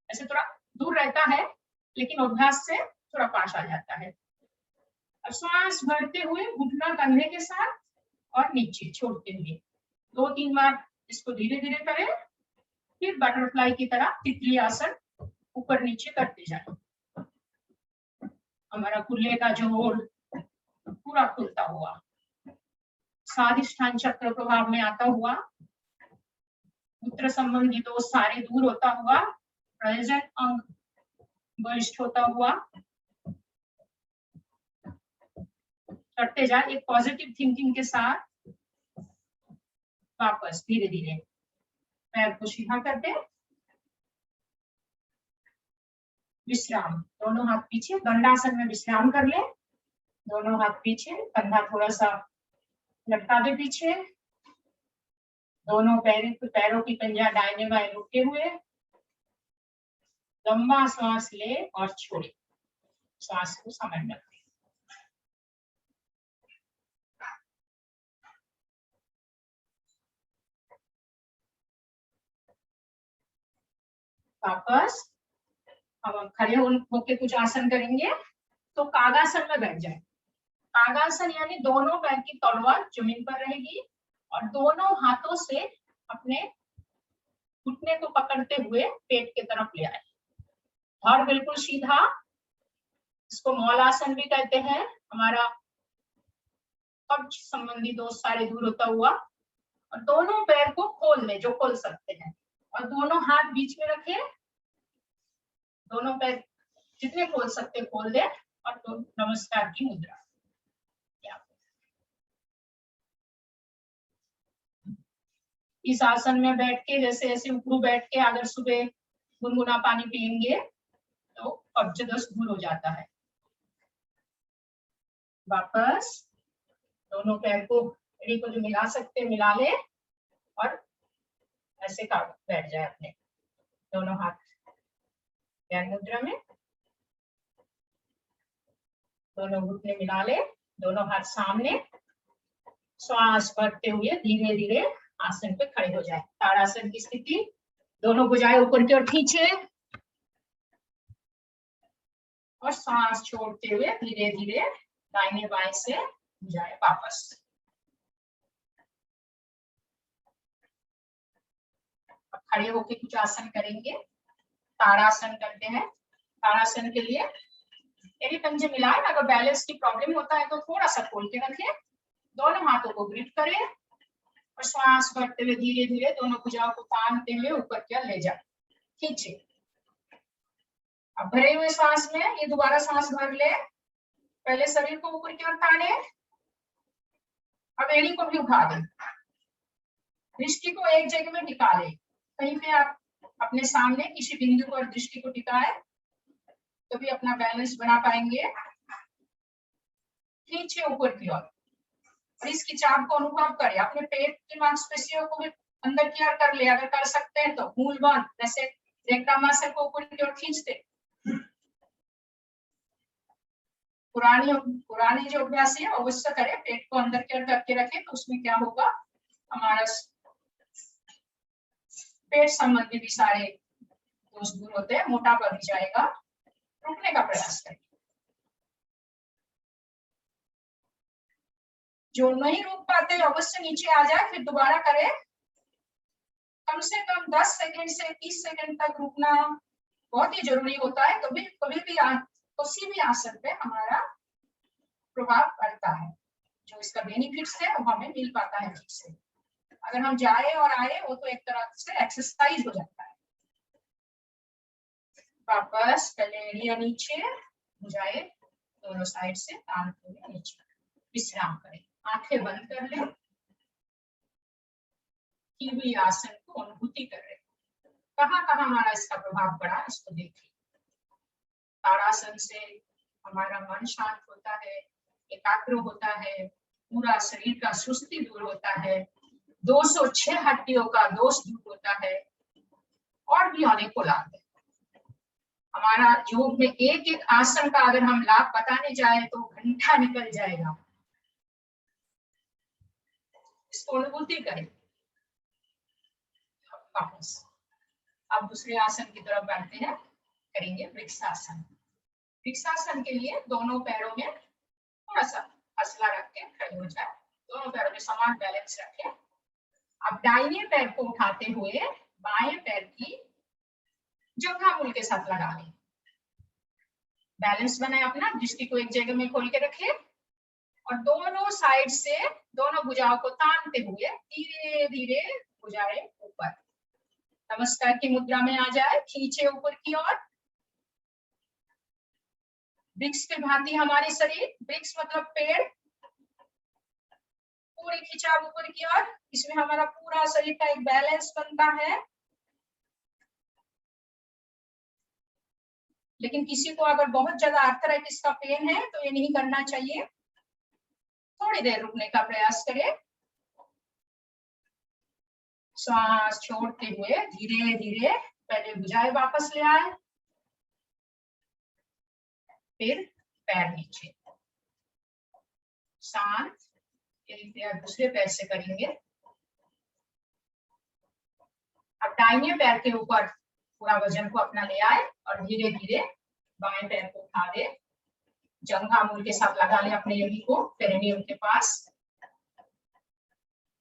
ऐसे थोड़ा दूर रहता है लेकिन अभ्यास से थोड़ा पास आ जाता है। अब श्वास भरते हुए घुटना कंधे के साथ और नीचे छोड़ते हुए 2-3 बार इसको धीरे धीरे करें। फिर बटरफ्लाई की तरह तितली आसन ऊपर नीचे करते जाए। हमारा कुल्ले का जोड़ पूरा खुलता हुआ, स्वादिष्ठान चक्र प्रभाव में आता हुआ, मूत्र संबंधी दोष सारे दूर होता हुआ, प्रयोजन अंग बलिष्ठ होता हुआ करते जाए। एक पॉजिटिव थिंकिंग के साथ वापस धीरे धीरे पैर को सीधा करते, विश्राम, दोनों हाथ पीछे, दंडासन में विश्राम कर ले। दोनों हाथ पीछे, कंधा थोड़ा सा लटका दे पीछे, दोनों पैरों की पंजा दाहिने बाएं रुके हुए, लंबा श्वास ले और छोड़े, श्वास को समझ रखें। वापस हम खड़े होके कुछ आसन करेंगे। तो कागासन में बैठ जाए। कागासन यानी दोनों पैर की तलवार जमीन पर रहेगी और दोनों हाथों से अपने घुटने को पकड़ते हुए पेट की तरफ ले आए। धड़ बिल्कुल सीधा, इसको मौलासन भी कहते हैं। हमारा कब्ज संबंधी दोष सारे दूर होता हुआ, और दोनों पैर को खोल ले जो खोल सकते हैं, और दोनों हाथ बीच में रखे। दोनों पैर जितने खोल सकते खोल दे, और तो नमस्कार की मुद्रा। इस आसन में बैठ के जैसे ऐसे ऊपर बैठ के अगर सुबह गुनगुना पानी पिएंगे तो कब्ज दोष दूर हो जाता है। वापस दोनों पैर को एड़ी को जो मिला सकते मिला ले और ऐसे बैठ जाए अपने दोनों हाथ ज्ञान मुद्रा में। दोनों घुटने मिला ले, दोनों हाथ सामने, श्वास भरते हुए धीरे धीरे आसन पे खड़े हो जाए। ताड़ासन की स्थिति, दोनों भुजाएं ऊपर की ओर खींचे और सांस छोड़ते हुए धीरे धीरे दाहिने बाएं से भुजाएं वापस। अब खड़े होकर कुछ आसन करेंगे। ताड़ासन करते हैं। ताड़ासन के लिए यदि पंजे मिलाए, अगर बैलेंस की प्रॉब्लम होता है तो थोड़ा सा खोल के रखें। दोनों हाथों को ग्रिप करें और श्वास भरते हुए धीरे धीरे दोनों भुजाओं को तानते हुए ऊपर की ओर ले जाए, खींचे। अब भरे हुए श्वास में ये दोबारा सांस भर ले, पहले शरीर को ऊपर की ओर ताने, अब एड़ी को भी उठा दे, दृष्टि को एक जगह में टिका ले। कहीं पे आप अपने सामने किसी बिंदु पर दृष्टि को टिकाए तो भी अपना बैलेंस बना पाएंगे। खींचे ऊपर की ओर, इसकी चाप को अनुभव करें। अपने पेट की मांसपेशियों को भी अंदर की ओर कर ले, अगर कर सकते हैं तो मूल बांध, जैसे रेक्टामासल को ऊपर की ओर खींचते। पुरानी जो अभ्यास है अवश्य करें, पेट को अंदर की ओर करके रखें, तो उसमें क्या होगा, हमारा पेट संबंधी भी सारे दोष दूर होते हैं, मोटापा भी जाएगा। रुकने का प्रयास करें। जो नहीं रुक पाते अवश्य नीचे आ जाए, फिर दोबारा करें। कम से कम 10 सेकंड से 30 सेकंड तक रुकना बहुत ही जरूरी होता है। कभी भी किसी भी आसन पे हमारा प्रभाव पड़ता है। जो इसका बेनिफिट्स है वो हमें मिल पाता है ठीक से। अगर हम जाए और आए वो तो एक तरह से एक्सरसाइज हो जाता है। वापस पहले एड़ियां नीचे, भुजाएं दोनों साइड से तानते हुए नीचे विश्राम करें। आंखें बंद कर ले, की हुई आसन को अनुभूति कर रहे। कहाँ कहाँ हमारा इसका प्रभाव पड़ा इसको देखिए। ताड़ासन से हमारा मन शांत होता है, एकाग्र होता है, पूरा शरीर का सुस्ती दूर होता है, 206 हड्डियों का दोष दूर होता है, और भी अनेकों लाभ है। हमारा योग में एक एक आसन का अगर हम लाभ बताने जाए तो घंटा निकल जाएगा। इसको अनुभूति करें। वापस अब दूसरे आसन की तरफ बढ़ते हैं, करेंगे वृक्षासन। वृक्षासन के लिए दोनों पैरों में थोड़ा सा असला रख के खड़े हो जाए, दोनों पैरों में समान बैलेंस रखें। अब दाहिने पैर को उठाते हुए बाएं पैर की जंघा मूल के साथ लगा लें। बैलेंस बनाए अपना, दृष्टि को एक जगह में खोल के रखें और दोनों साइड से दोनों भुजाओं को तानते हुए धीरे धीरे भुजाएं ऊपर, नमस्कार की मुद्रा में आ जाए, खींचे ऊपर की ओर। वृक्ष के भांति हमारे शरीर, वृक्ष मतलब पेड़, पूरी खिंचाव ऊपर की ओर। इसमें हमारा पूरा शरीर का एक बैलेंस बनता है। लेकिन किसी को अगर बहुत ज्यादा आर्थराइटिस का पेन है तो ये नहीं करना चाहिए। थोड़ी देर रुकने का प्रयास करें। सांस छोड़ते हुए धीरे धीरे पहले भुजाएं वापस ले आए, फिर पैर नीचे, शांत। दूसरे पैर से करेंगे। अब दाहिने पैर के ऊपर पूरा वजन को अपना ले आए और धीरे धीरे बाएं पैर को उठा दे, जंघा मूल के साथ लगा ले अपने योनि को पेरिनियम के पास।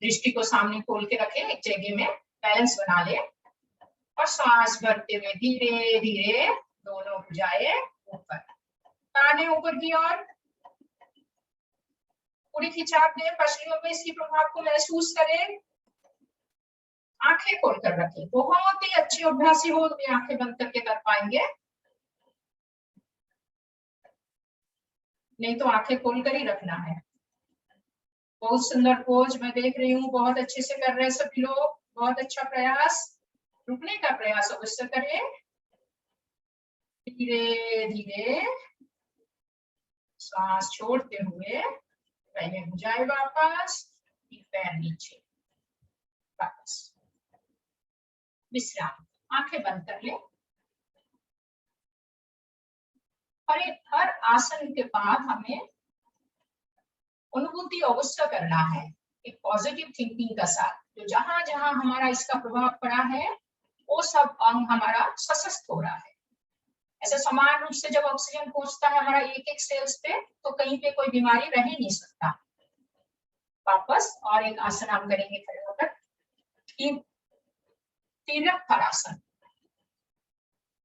दृष्टि को सामने खोल के रखें, एक जगह में बैलेंस बना ले और सांस भरते हुए धीरे धीरे दोनों भुजाएं ऊपर, काने ऊपर की ओर, पूरी खिंचाव दे, पसलियों में इसकी प्रभाव को महसूस करें। आंखें खोलकर रखें। बहुत ही अच्छे अभ्यासी हो तो भी आंखें बंद करके कर पाएंगे, नहीं तो आंखें खोलकर ही रखना है। बहुत सुंदर पोज मैं देख रही हूँ, बहुत अच्छे से कर रहे हैं सभी लोग, बहुत अच्छा प्रयास। रुकने का प्रयास अवश्य करें। धीरे धीरे सांस छोड़ते हुए पहले भुजाएं वापस, फिर पैर नीचे, वापस विश्राम। आंखें बंद कर ले। और हर आसन के बाद हमें अनुभूति अवश्य करना है एक पॉजिटिव थिंकिंग का साथ। तो जहां जहां हमारा इसका प्रभाव पड़ा है वो सब अंग हमारा सशक्त हो रहा है। ऐसे समान रूप से जब ऑक्सीजन पहुंचता है हमारा एक एक सेल्स पे, तो कहीं पे कोई बीमारी रह ही नहीं सकता। वापस और एक आसन हम करेंगे खड़े होकर, तिरक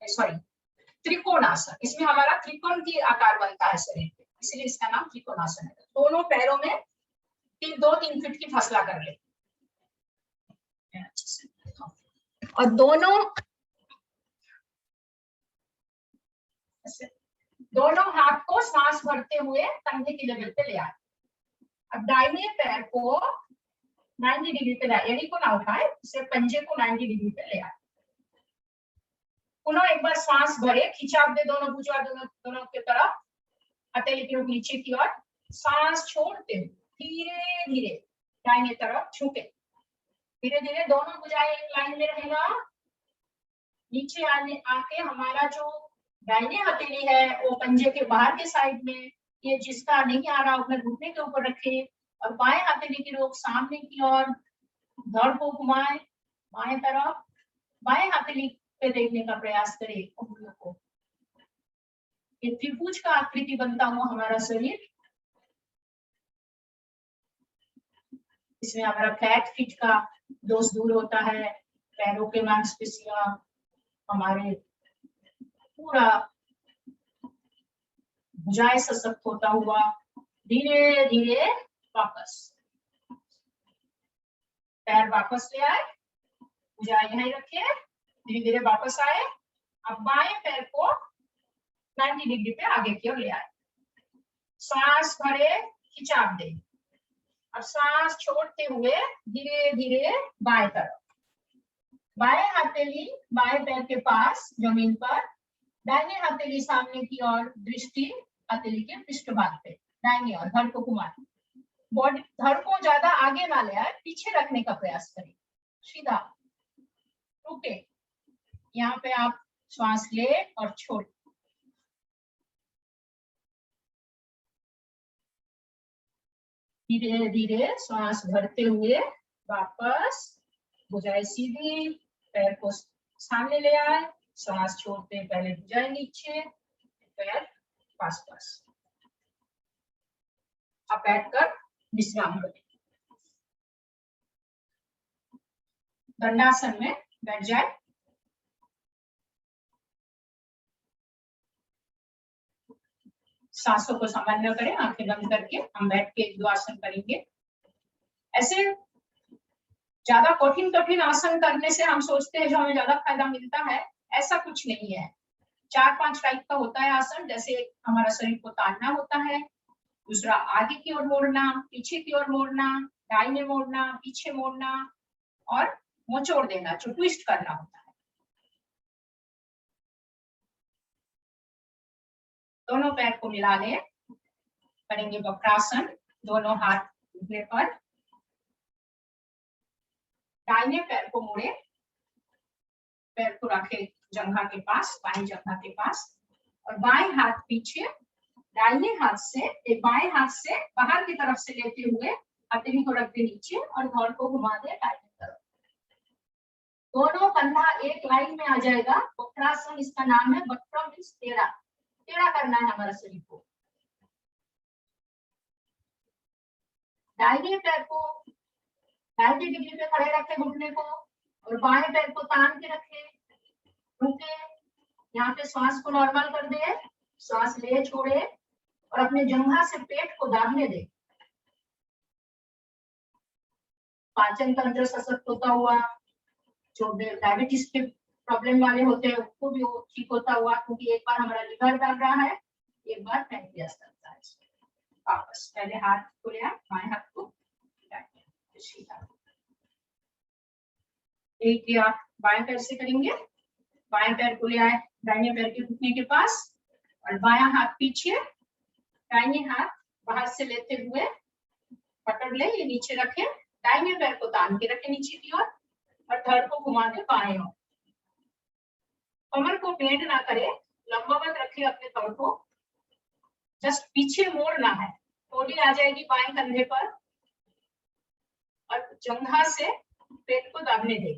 सॉरी त्रिकोणासन। इसमें हमारा त्रिकोण की आकार बनता है शरीर पे, इसलिए इसका नाम त्रिकोणासन है। दोनों पैरों में 2-3 फीट की फसला कर ले और दोनों हाथ को सांस भरते हुए कंधे की लेवल पे ले आए। अब दाहिने पैर को 90 डिग्री पे लाए, एड़ी को ना उठाए, इसे पंजे को 90 डिग्री पे ले आए। पुनः एक बार सांस भरे, खिंचाव दे दोनों भुजा दोनों की तरफ, हथेली की नोक नीचे की ओर। सांस छोड़ते हुए धीरे धीरे दाहिने तरफ झुके, धीरे धीरे दोनों भुजाएं एक लाइन में रहेगा। नीचे आके हमारा जो दाहिने हथेली है वो पंजे के बाहर के साइड में, ये जिसका नहीं आ रहा अपने घुटने के ऊपर रखे और बाएं हथेली की नोक सामने की ओर, धड़ को घुमाए बाएं तरफ, बाएं हथेली पे देखने का प्रयास करें उंगलियों को। ये त्रिभुज का आकृति बनता हुआ हमारा शरीर, इसमें हमारा फ्लैट फीट का दोष दूर होता है, पैरों के मांसपेशियां, हमारे पूरा भुजाएं सशक्त होता हुआ धीरे धीरे वापस, पैर वापस ले आए, भुजाएं यहीं रखे, धीरे धीरे वापस आए। अब बाएं पैर को 90 डिग्री पे आगे की ओर ले आए, सांस भरे, खिंचाव दे। अब सांस छोड़ते हुए धीरे धीरे बाएं तरफ, बाएं हथेली बाएं पैर के पास जमीन पर, दाहिने हथेली सामने की ओर, दृष्टि हथेली के पृष्ठभाग पे, दाहिनी ओर, धड़ को घुमाए। बॉडी धड़ को ज्यादा आगे ना ले आए, पीछे रखने का प्रयास करें, सीधा रुके। यहाँ पे आप श्वास ले और छोड़। धीरे धीरे श्वास भरते हुए वापस भुजाएं सीधी, पैर को सामने ले आए, श्वास छोड़ते पहले भुजाएं नीचे, पैर पास पास। अब बैठकर विश्राम करें। दंडासन में बैठ जाए। सांसों को सामान्य करें, आंखें बंद करके हम बैठ के एक दो आसन करेंगे। ऐसे ज्यादा कठिन आसन करने से हम सोचते हैं जो हमें ज्यादा फायदा मिलता है, ऐसा कुछ नहीं है। 4-5 टाइप का होता है आसन। जैसे हमारा शरीर को तानना होता है, दूसरा आगे की ओर मोड़ना, पीछे की ओर मोड़ना, दाहिने मोड़ना, पीछे मोड़ना और मोचोड़ देना, जो ट्विस्ट करना होता है। दोनों पैर को मिला लें, करेंगे वक्रासन। दोनों हाथ घुटने पर, दाहिने पैर को मोड़े, पैर को रखे जंघा के पास, बाएं जंघा के पास, और बाएं हाथ पीछे, दाहिने हाथ से बाएं हाथ से बाहर की तरफ से लेते हुए हथेली को रख दे नीचे और धड़ को घुमा दे दाहिने तरफ। दोनों कंधा एक लाइन में आ जाएगा। वक्रासन इसका नाम है। वक्र मीन्स टेढ़ा, टेढ़ा करना है हमारा शरीर को। दाहिने पैर को 90 डिग्री पे खड़े रखे घुटने को, और बाएं पैर को तान के रखे, रुके। यहाँ पे श्वास को नॉर्मल कर दे, श्वास ले छोड़े और अपने जंघा से पेट को दाबने दे। पाचन तंत्र सशक्त होता हुआ, जो डायबिटीज के प्रॉब्लम वाले होते हैं उनको भी वो ठीक होता हुआ, क्योंकि एक बार हमारा लिवर डाल रहा है, एक बार पैंक्रियास करता है। वापस पहले हाथ को लिया, बाएं हाथ को एक किया, बाएं पैर से करेंगे। बाएं पैर को ले आए दाहिने पैर के घुटने के पास, और बायां हाथ पीछे, दाहिने हाथ बाहर से लेते हुए पकड़ ले, ये नीचे रखे, दाहिने पैर को तान के रखे नीचे की ओर, और धड़ को घुमा के बाएं ओर। कमर को बेंड ना करे, लंबवत रखे अपने धड़ को, जस्ट पीछे मोड़ना है। थोड़ी आ जाएगी बाएं कंधे पर, और जंघा से पेट को दाबने दे।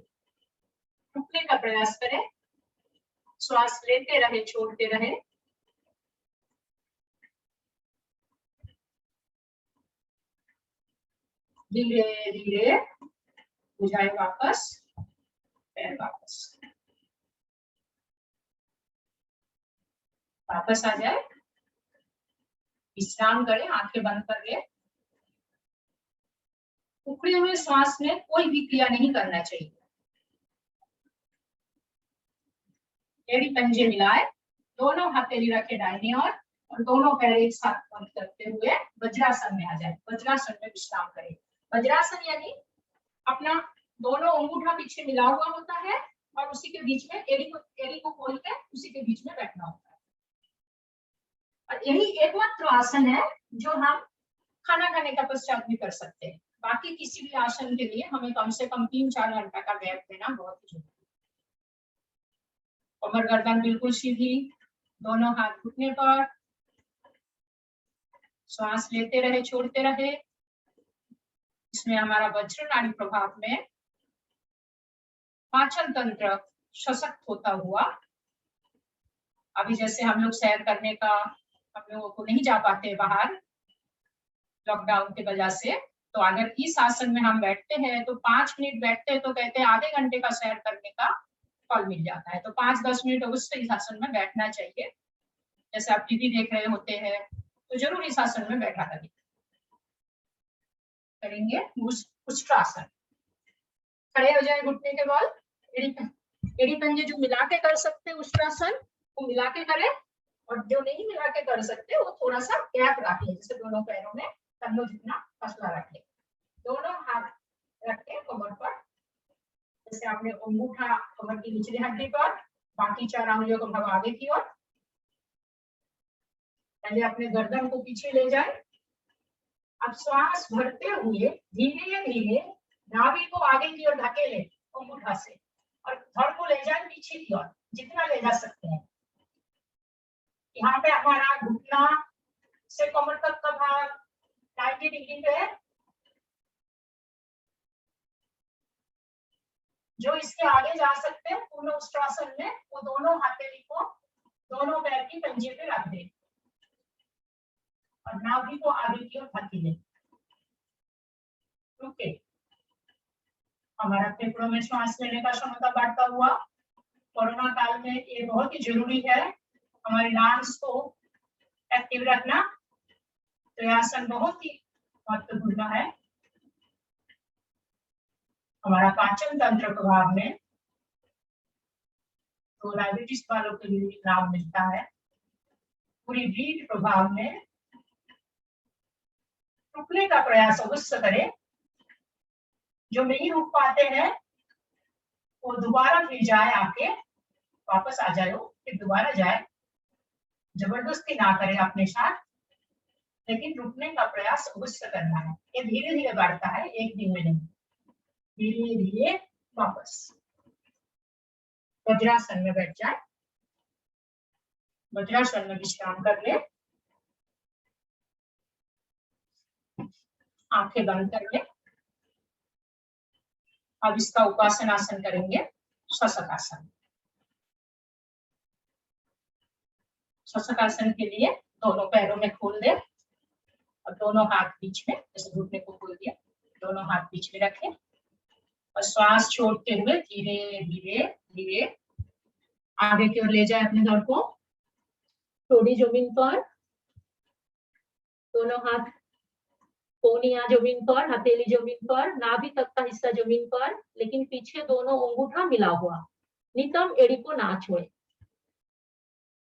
रुकने का प्रयास करें, श्वास लेते रहे, छोड़ते रहे। धीरे धीरे भुजाएं वापस, पैर वापस, वापस आ जाए। विश्राम करें, आंखें बंद कर ले। उखड़े हुए श्वास में कोई भी क्रिया नहीं करना चाहिए। एड़ी पंजे मिलाए, दोनों हथेली रखे दाहिने और दोनों पैर एक साथ बंद करते हुए वज्रासन में आ जाए। वज्रासन में विश्राम करें। वज्रासन यानी अपना दोनों अंगूठा पीछे मिला हुआ होता है और उसी के बीच में एड़ी को खोल के उसी के बीच में बैठना होता है। और यही एकमात्र आसन है जो हम खाना खाने का पश्चात भी कर सकते हैं। बाकी किसी भी आसन के लिए हमें कम से कम 3-4 घंटा का गैप देना बहुत ही जरूरी है। कमर गर्दन बिल्कुल सीधी, दोनों हाथ घुटने पर, श्वास लेते रहे, छोड़ते रहे। इसमें हमारा वज्र नाड़ी प्रभाव में पाचन तंत्र सशक्त होता हुआ, अभी जैसे हम लोग सैर करने का हम लोगों को नहीं जा पाते बाहर लॉकडाउन की वजह से, तो अगर इस आसन में हम बैठते हैं तो 5 मिनट बैठते हैं तो कहते हैं आधे घंटे का सैर करने का फल मिल जाता है। तो 5-10 मिनट अवश्य इस आसन में बैठना चाहिए। जैसे आप टीवी देख रहे होते हैं तो जरूर इस आसन में बैठा करें। करेंगे उष्ट्रासन। खड़े हो जाए घुटने के बल, एड़ी पंजे जो मिला के कर सकते हैं उष्ट्रासन वो मिला के करें, और जो नहीं मिला के कर सकते वो थोड़ा सा गैप रख ले, जैसे दोनों पैरों में कंधों जितना फसला रख ले। दोनों हाथ रखें कमर पर, जैसे आपने अंगूठा कमर की निचली हड्डी पर, बाकी 4 उंगलियों को भगा आगे की ओर। पहले अपने गर्दन को पीछे ले जाए। अब श्वास भरते हुए धीरे धीरे नाभि को आगे की ओर धकेले अंगूठा से, और धड़ को ले जाए पीछे की ओर। जितना ले जा सकते हैं। यहाँ पे हमारा घुटना से कमर तक का भाग 90 डिग्री पे है। जो इसके आगे जा सकते हैं पूर्ण उष्ट्रासन में, वो दोनों हथेली को दोनों पैर की पंजे पे रख दे और नाभि को आगे की ओर धकेल दे। ओके, हमारा फेफड़ों में श्वास लेने का क्षमता बढ़ता हुआ। कोरोना काल में ये बहुत ही जरूरी है हमारे लंग्स को एक्टिव रखना, तो यह आसन बहुत ही महत्वपूर्ण है। हमारा पाचन तंत्र प्रभाव में तो डायबिटीज वालों के लिए लाभ मिलता है। पूरी रीढ़ प्रभाव में रुकने का प्रयास अवश्य करें। जो नहीं रुक पाते हैं वो दोबारा फिर जाए, आके वापस आ जाए, फिर दोबारा जाए। जबरदस्ती ना करें अपने साथ, लेकिन रुकने का प्रयास अवश्य करना है। ये धीरे धीरे बढ़ता है, एक दिन में नहीं, धीरे धीरे वापस। वज्रासन में बैठ जाए, वज्रासन में विश्राम कर ले, आंखें बंद कर ले। अब इसका उपासनासन करेंगे, शशकासन। शशकासन के लिए दोनों पैरों में खोल दे और दोनों हाथ बीच में, जैसे घुटने को खोल दिया, दोनों हाथ बीच में रखें और श्वास छोड़ते हुए धीरे धीरे धीरे आगे की ओर ले जाए अपने दौड़ को। थोड़ी जमीन पर, दोनों हाथ कोनिया जमीन पर, हथेली जमीन पर, नाभि तक का हिस्सा जमीन पर, लेकिन पीछे दोनों अंगूठा मिला हुआ। नितंब एड़ी को ना छोड़े।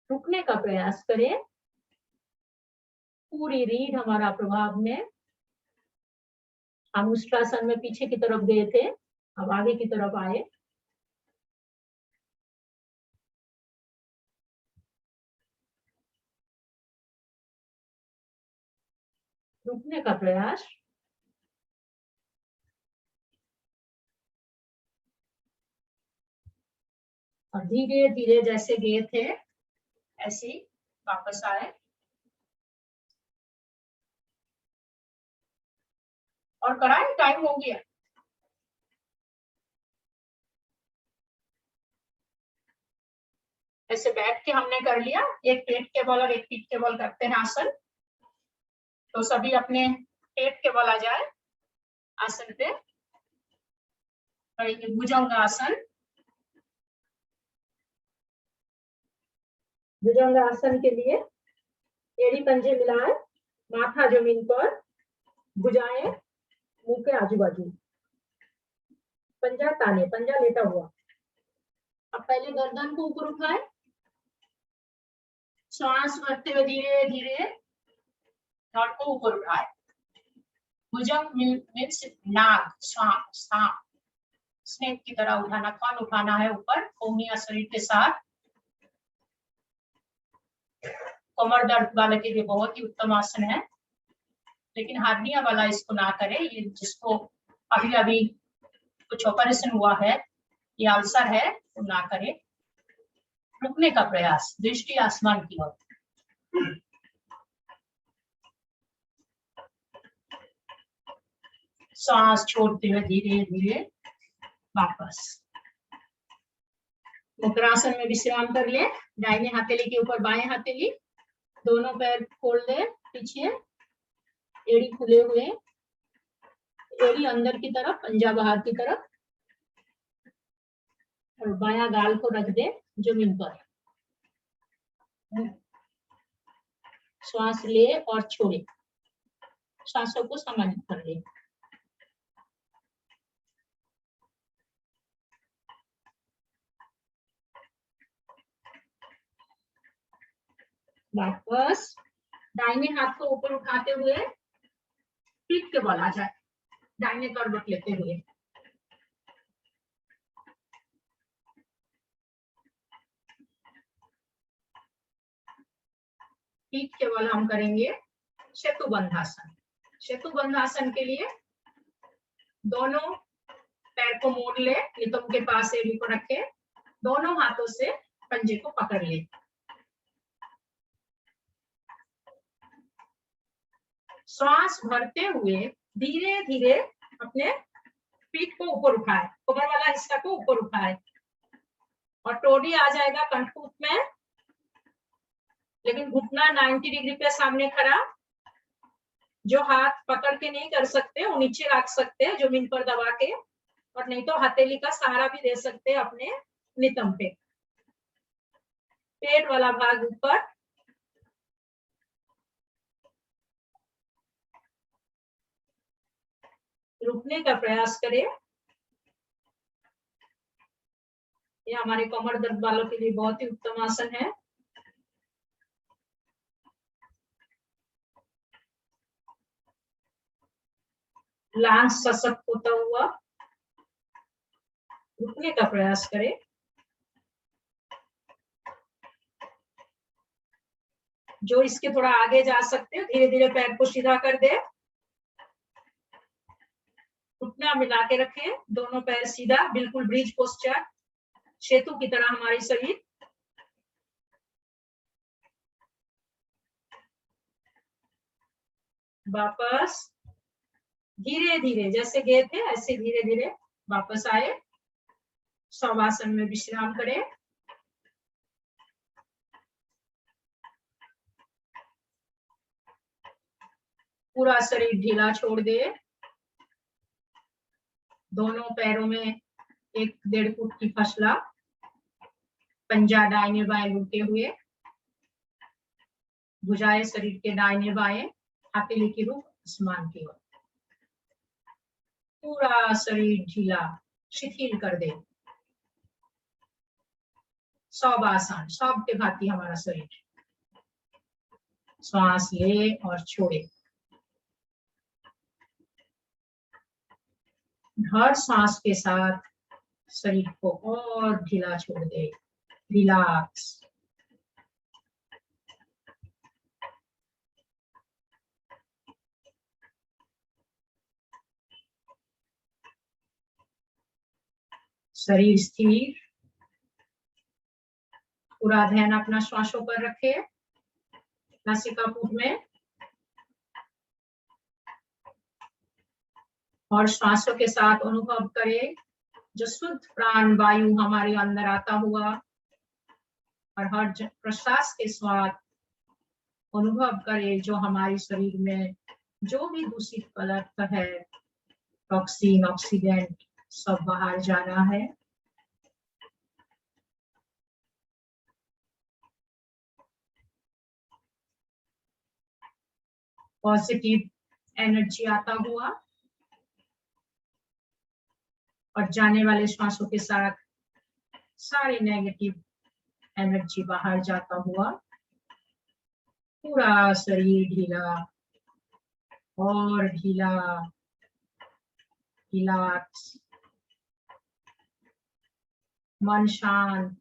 रुकने का प्रयास करें। पूरी रीढ़ हमारा प्रभाव में। हम उष्ट्रासन में पीछे की तरफ गए थे, अब आगे की तरफ आए। रुकने का प्रयास। और धीरे धीरे जैसे गए थे ऐसे ही वापस आए। और कराए, टाइम हो गया। ऐसे बैठ के हमने कर लिया। एक पेट के बल और एक पीठ के बल करते हैं आसन। तो सभी अपने पेट के बल आ जाए आसन पे। करेंगे भुजंगासन। भुजंगासन के लिए एड़ी पंजे मिलाए, माथा जमीन पर, भुजाएं मुंह के आजू बाजू, पंजा ताने, पंजा लेटा हुआ। अब पहले गर्दन को ऊपर उठाए, श्वास भरते हुए धीरे धीरे धड़ को ऊपर उठाए। भुजंग मीन्स नाक, सांप, स्नेक की तरह उठाना, कान उठाना है ऊपर, कोहनिया शरीर के साथ। कमर दर्द वाले के लिए बहुत ही उत्तम आसन है, लेकिन हार्निया वाला इसको ना करे। ये जिसको अभी अभी कुछ ऑपरेशन हुआ है, ये अल्सर है, तो ना करे। रुकने का प्रयास, दृष्टि आसमान की ओर। सांस छोड़ते हुए धीरे धीरे वापस। मुद्रासन में विश्राम कर ले। दाहिने हथेली के ऊपर बाएं हथेली, दोनों पैर खोल दे पीछे, एड़ी खुले हुए, एड़ी अंदर की तरफ, पंजा बाहर की तरफ, और बायां गाल को रख दे जमीन पर। श्वास ले और छोड़े, सांसों को समाहित कर ले। वापस दाहिने हाथ को ऊपर उठाते हुए पीठ के बल आ जाए, दाहिने करवट लेते हुए। पीठ के बल हम करेंगे सेतुबंधासन। सेतुबंधासन के लिए दोनों पैर को मोड़ ले, नितंब के पास एड़ी को रखे, दोनों हाथों से पंजे को पकड़ ले। श्वास भरते हुए धीरे धीरे अपने पीठ को ऊपर उठाए, कमर वाला हिस्सा को ऊपर उठाए और टोडी आ जाएगा कंठकूट में, लेकिन घुटना 90 डिग्री पे सामने खड़ा। जो हाथ पकड़ के नहीं कर सकते वो नीचे रख सकते हैं जमीन पर दबा के, और नहीं तो हथेली का सहारा भी दे सकते हैं अपने नितंब पे। पेट वाला भाग ऊपर, रुकने का प्रयास करें। ये हमारे कमर दर्द वालों के लिए बहुत ही उत्तम आसन है। लांग सशक्त होता हुआ रुकने का प्रयास करें। जो इसके थोड़ा आगे जा सकते हैं धीरे धीरे पैर को सीधा कर दे, घुटना मिला के रखें, दोनों पैर सीधा, बिल्कुल ब्रिज पोस्चर, सेतु की तरह हमारी शरीर। वापस धीरे धीरे जैसे गए थे ऐसे धीरे धीरे वापस आए, शवासन में विश्राम करें। पूरा शरीर ढीला छोड़ दे, दोनों पैरों में 1-1.5 फुट की फसला, पंजा दाहिने बाएं लुटे हुए, भुजाएं शरीर के दाहिने बाएं, हथेली की रुख आसमान की ओर। पूरा शरीर ढीला शिथिल कर दे। शवासन, सब के भांति हमारा शरीर। श्वास ले और छोड़े। हर सांस के साथ शरीर को और ढीला छोड़ दे, रिलैक्स। शरीर स्थिर, पूरा ध्यान अपना श्वासों पर रखे, नासिकापुट में, और श्वासों के साथ अनुभव करें जो शुद्ध प्राण वायु हमारे अंदर आता हुआ, और हर प्रश्वास के साथ अनुभव करें जो हमारे शरीर में जो भी दूषित पदार्थ है, टॉक्सिन, ऑक्सीडेंट, सब बाहर जा रहा है। पॉजिटिव एनर्जी आता हुआ और जाने वाले श्वासों के साथ सारी नेगेटिव एनर्जी बाहर जाता हुआ। पूरा शरीर ढीला और ढीला, रिलैक्स, मन शांत,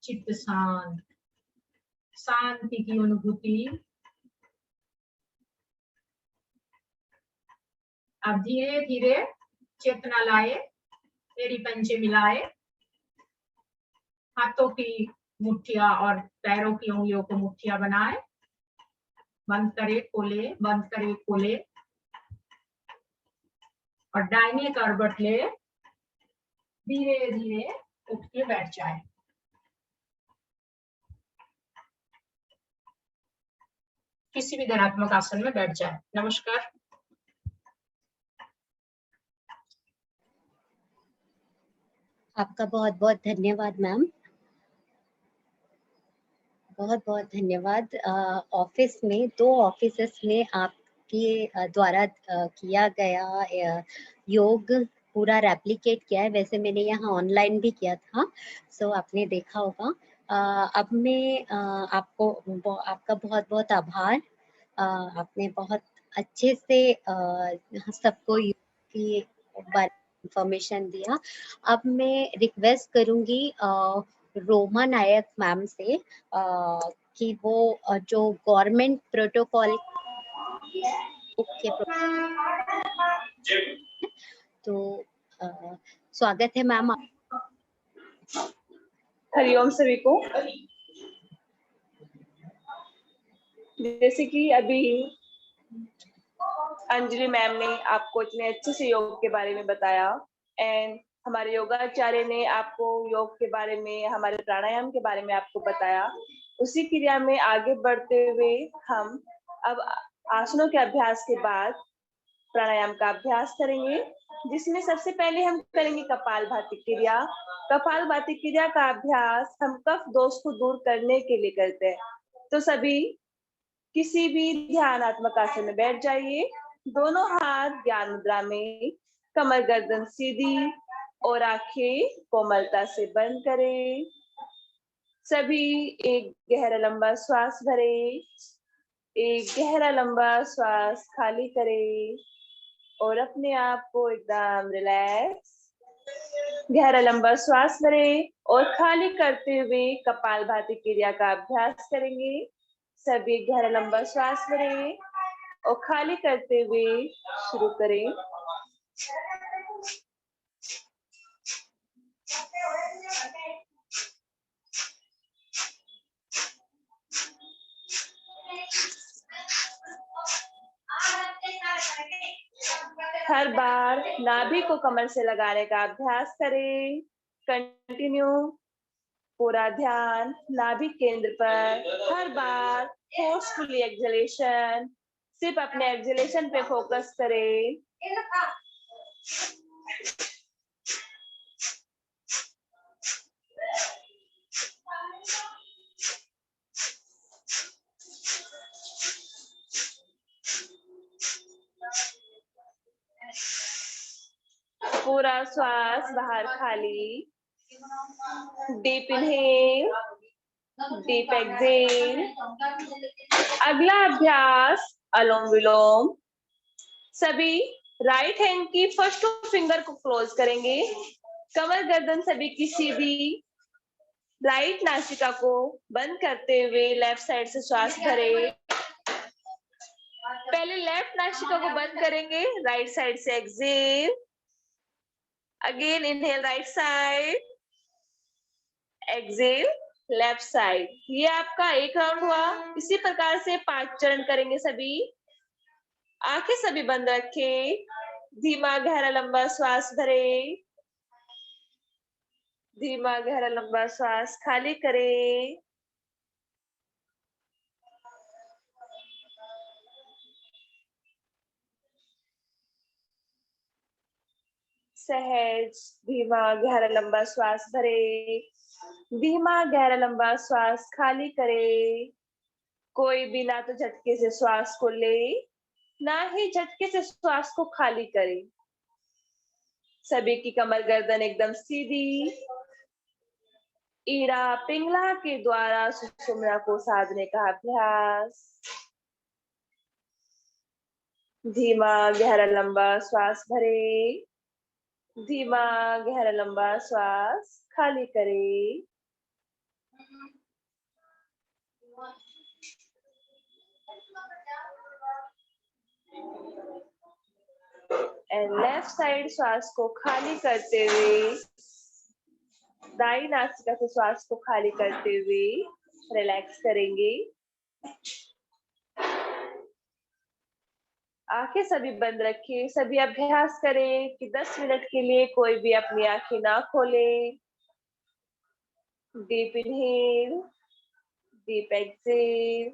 चित्त शांत, शांति की अनुभूति। अब धीरे धीरे चेतना लाए, एड़ी पंजे मिलाए, हाथों की मुट्ठिया और पैरों की उंगलियों को मुट्ठिया बनाए, बंद करे खोले, बंद करे खोले, और दाहिने करवट ले धीरे धीरे उठ के बैठ जाए। किसी भी धनात्मक आसन में बैठ जाए। नमस्कार। आपका बहुत बहुत धन्यवाद मैम, बहुत बहुत धन्यवाद। ऑफिस में 2 ऑफिसेस में आपके द्वारा किया गया योग पूरा रेप्लिकेट किया है। वैसे मैंने यहाँ ऑनलाइन भी किया था, सो आपने देखा होगा। अब मैं आपका बहुत बहुत आभार। आपने बहुत अच्छे से सबको योग की बारे में इंफॉर्मेशन दिया। अब मैं रिक्वेस्ट करूंगी रोमा नायक मैम से कि वो जो गवर्नमेंट प्रोटोकॉल के तो स्वागत है मैम। हरिओम सभी को। जैसे कि अभी अंजलि मैम ने आपको इतने अच्छे से योग के बारे में बताया एंड हमारे योगाचार्य ने आपको योग के बारे में, हमारे प्राणायाम के बारे में आपको बताया। उसी क्रिया में आगे बढ़ते हुए हम अब आसनों के अभ्यास के बाद प्राणायाम का अभ्यास करेंगे, जिसमें सबसे पहले हम करेंगे कपालभाति क्रिया। कपालभाति क्रिया का अभ्यास हम कफ दोष को दूर करने के लिए करते हैं। तो सभी किसी भी ध्यानात्मक आसन में बैठ जाइए, दोनों हाथ ज्ञान मुद्रा में, कमर गर्दन सीधी और आंखें कोमलता से बंद करें। सभी एक गहरा लंबा श्वास भरें, एक गहरा लंबा श्वास खाली करें और अपने आप को एकदम रिलैक्स, गहरा लंबा श्वास भरें और खाली करते हुए कपालभाति क्रिया का अभ्यास करेंगे। सभी गहरा लंबा श्वास भरें और खाली करते हुए शुरू करें। हर बार नाभि को कमर से लगाने का अभ्यास करें। कंटिन्यू, पूरा ध्यान नाभि केंद्र पर। हर बार फोर्सफुली एक्सहेलेशन, सिर्फ अपने एक्सहेलेशन पे फोकस करें। पूरा श्वास बाहर खाली। Deep inhale, deep exhale. अगला अभ्यास अनुलोम विलोम। सभी राइट हैंड की फर्स्ट टू फिंगर को क्लोज करेंगे। कमर गर्दन सभी की सीधी। राइट नासिका को बंद करते हुए लेफ्ट साइड से श्वास भरें। पहले लेफ्ट नासिका को बंद करेंगे, राइट साइड से exhale. Again inhale right side, exhale left side। ये आपका एक राउंड हुआ। इसी प्रकार से 5 चरण करेंगे सभी। आंखें सभी बंद रखें, धीमा गहरा लंबा श्वास भरें, धीमा गहरा लंबा श्वास खाली करें। सहज धीमा गहरा लंबा श्वास भरे, धीमा गहरा लंबा श्वास खाली करे। कोई भी ना तो झटके से श्वास को ले, ना ही झटके से श्वास को खाली करे। सभी की कमर गर्दन एकदम सीधी। ईड़ा पिंगला के द्वारा सुषुम्ना को साधने का अभ्यास। धीमा गहरा लंबा श्वास भरे, धीमा गहरा लंबा श्वास खाली करे। एंड लेफ्ट साइड श्वास को खाली करते हुए, दाई नासिका से श्वास को खाली करते हुए रिलैक्स करेंगे। आंखें सभी बंद रखिए। सभी अभ्यास करें कि 10 मिनट के लिए कोई भी अपनी आंखें ना खोले। Deep inhale, deep exhale.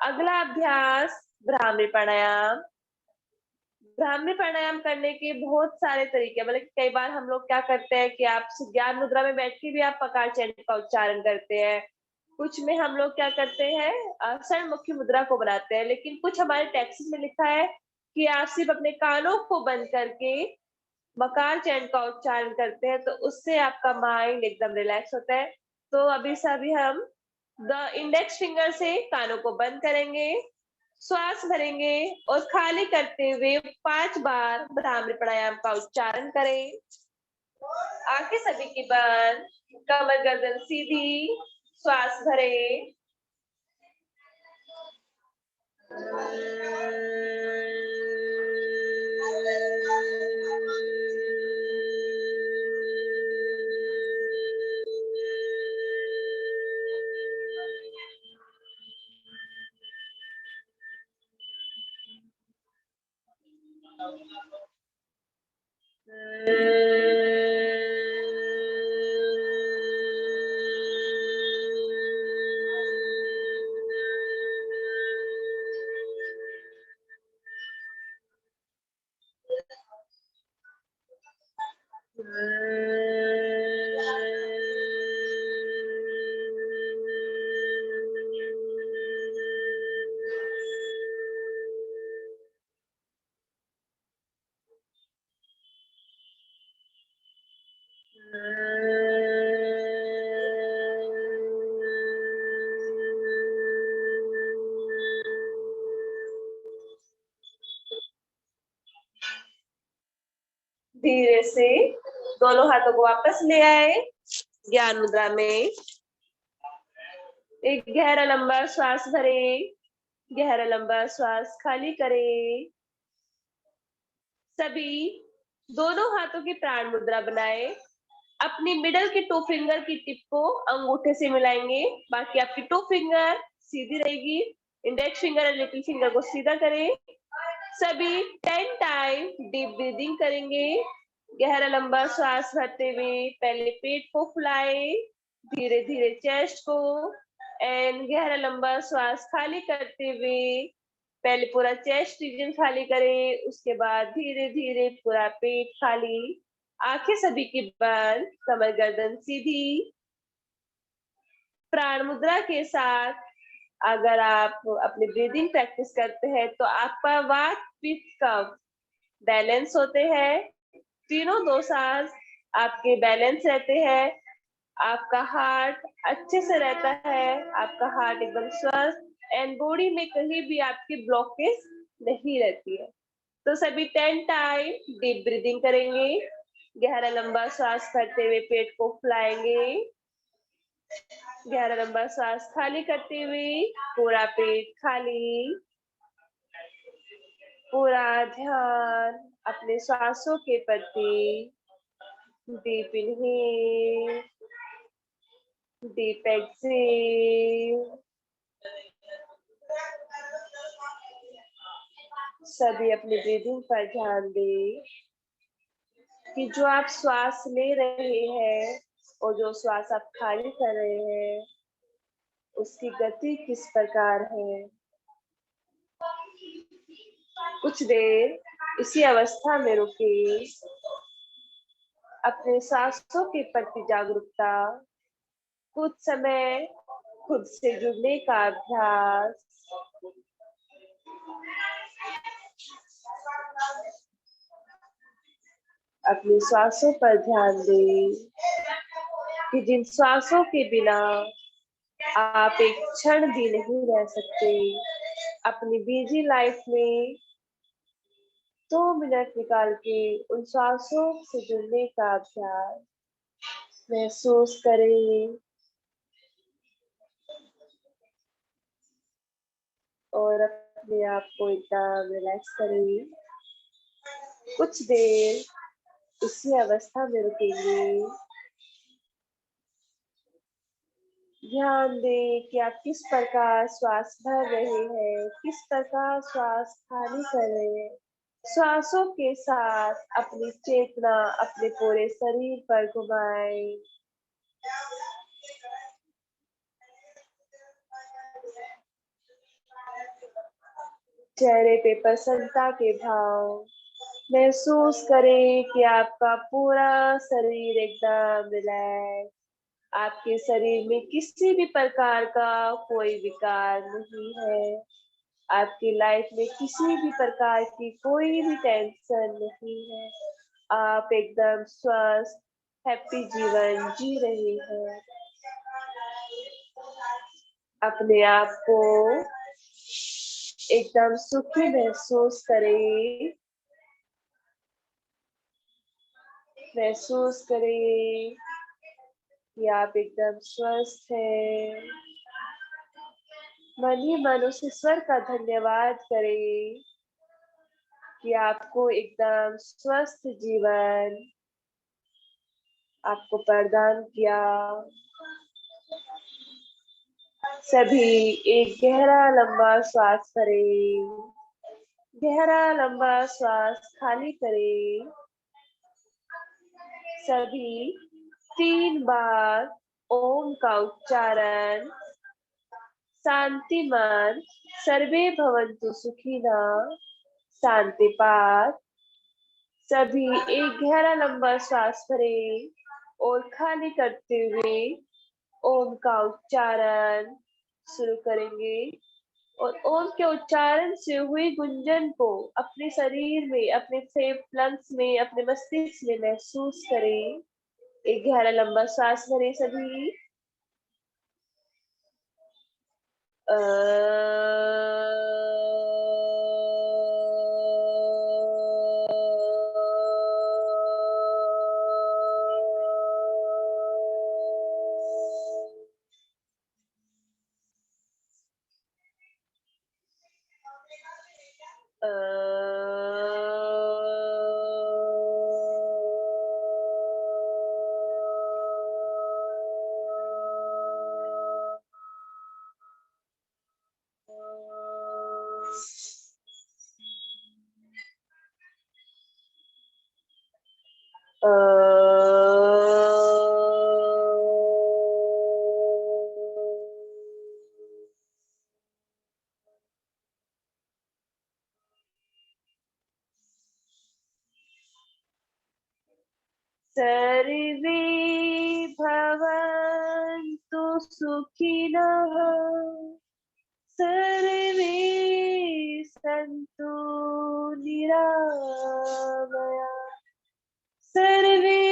अगला अभ्यास भ्रामरी प्राणायाम। भ्रामरी प्राणायाम करने के बहुत सारे तरीके, मतलब कई बार हम लोग क्या करते हैं कि आप ज्ञान मुद्रा में बैठ के भी आप पकार चैन का उच्चारण करते हैं। कुछ में हम लोग क्या करते हैं, षणमुखी मुद्रा को बनाते हैं। लेकिन कुछ हमारे टेक्स्ट में लिखा है कि आप सिर्फ अपने कानों को बंद करके मकार चैन का उच्चारण करते हैं, तो उससे आपका माइंड एकदम रिलैक्स होता है। तो अभी सभी हम द इंडेक्स फिंगर से कानों को बंद करेंगे, श्वास भरेंगे और खाली करते हुए 5 बार भ्रामरी प्राणायाम का उच्चारण करें। आंखें सभी की बंद, कमर गर्दन सीधी, श्वास भरें। धीरे से दोनों हाथों को वापस ले आए ज्ञान मुद्रा में। एक गहरा लंबा श्वास भरे, गहरा लंबा श्वास खाली करें। सभी दोनों हाथों की प्राण मुद्रा बनाए। अपनी मिडल की 2 फिंगर की टिप को अंगूठे से मिलाएंगे, बाकी आपकी 2 फिंगर सीधी रहेगी। इंडेक्स फिंगर और लिटिल फिंगर को सीधा करें। सभी 10 टाइम डीप ब्रीदिंग करेंगे। गहरा लंबा श्वास भरते हुए पहले पेट को फुलाए, धीरे धीरे चेस्ट को, एंड गहरा लंबा श्वास खाली करते हुए पहले पूरा चेस्ट रीजन खाली करें, उसके बाद धीरे धीरे पूरा पेट खाली। आंखें सभी की बंद, कमर गर्दन सीधी। प्राण मुद्रा के साथ अगर आप अपनी ब्रीदिंग प्रैक्टिस करते हैं तो आपका वात पित्त कफ बैलेंस होते हैं। तीनों दोषास आपके बैलेंस रहते हैं। आपका हार्ट अच्छे से रहता है, आपका हार्ट एकदम स्वस्थ, एंड बॉडी में कहीं भी आपकी ब्लॉकेज नहीं रहती है। तो सभी 10 टाइम डीप ब्रीदिंग करेंगे। गहरा लंबा श्वास भरते हुए पेट को फुलाएंगे। गहरा लंबा श्वास खाली करते हुए पूरा पेट खाली। पूरा ध्यान अपने श्वासों के प्रति। Deep inhale, deep exhale. सभी अपनी ब्रीदिंग पर ध्यान दें कि जो आप श्वास ले रहे हैं और जो श्वास आप खाली कर रहे हैं उसकी गति किस प्रकार है। कुछ देर इसी अवस्था में रुके। अपने सांसों के प्रति जागरूकता, कुछ समय खुद से जुड़ने का अभ्यास। अपनी श्वासों पर ध्यान दें कि जिन श्वासों के बिना आप एक क्षण भी नहीं रह सकते। अपनी बिजी लाइफ में 2 मिनट निकाल के उन श्वासों से जुड़ने का अभ्यास महसूस करें और अपने आप को एकदम रिलैक्स करें। कुछ देर इसी अवस्था में रुकेंगे। ध्यान दें कि आप किस प्रकार श्वास भर रहे हैं, किस प्रकार श्वास खाली कर रहे हैं। श्वासों के साथ अपनी चेतना अपने पूरे शरीर पर घुमाएं। चेहरे पे प्रसन्नता के भाव महसूस करें कि आपका पूरा शरीर एकदम रिलैक्स। आपके शरीर में किसी भी प्रकार का कोई विकार नहीं है। आपकी लाइफ में किसी भी प्रकार की कोई भी टेंशन नहीं है। आप एकदम स्वस्थ हैप्पी जीवन जी रहे हैं। अपने आप को एकदम सुखी महसूस करें। महसूस करें कि आप एकदम स्वस्थ हैं। मन ही मन उस ईश्वर का धन्यवाद करें कि आपको एकदम स्वस्थ जीवन आपको प्रदान किया। सभी एक गहरा लंबा श्वास करें। गहरा लंबा श्वास खाली करें। सभी 3 बार ओम का उच्चारण। शांति मन सर्वे भवन्तु सुखिना शांति पाठ। सभी एक गहरा लंबा श्वास भरें और खाली करते हुए ओम का उच्चारण शुरू करेंगे और ओम के उच्चारण से हुई गुंजन को अपने शरीर में, अपने फेफड़े, लंग्स में, अपने मस्तिष्क में महसूस करें। एक गहरा लंबा सांस भरें सभी। सर्वे भवन्तु सुखिनः, सर्वे सन्तु निरामया, सर्वे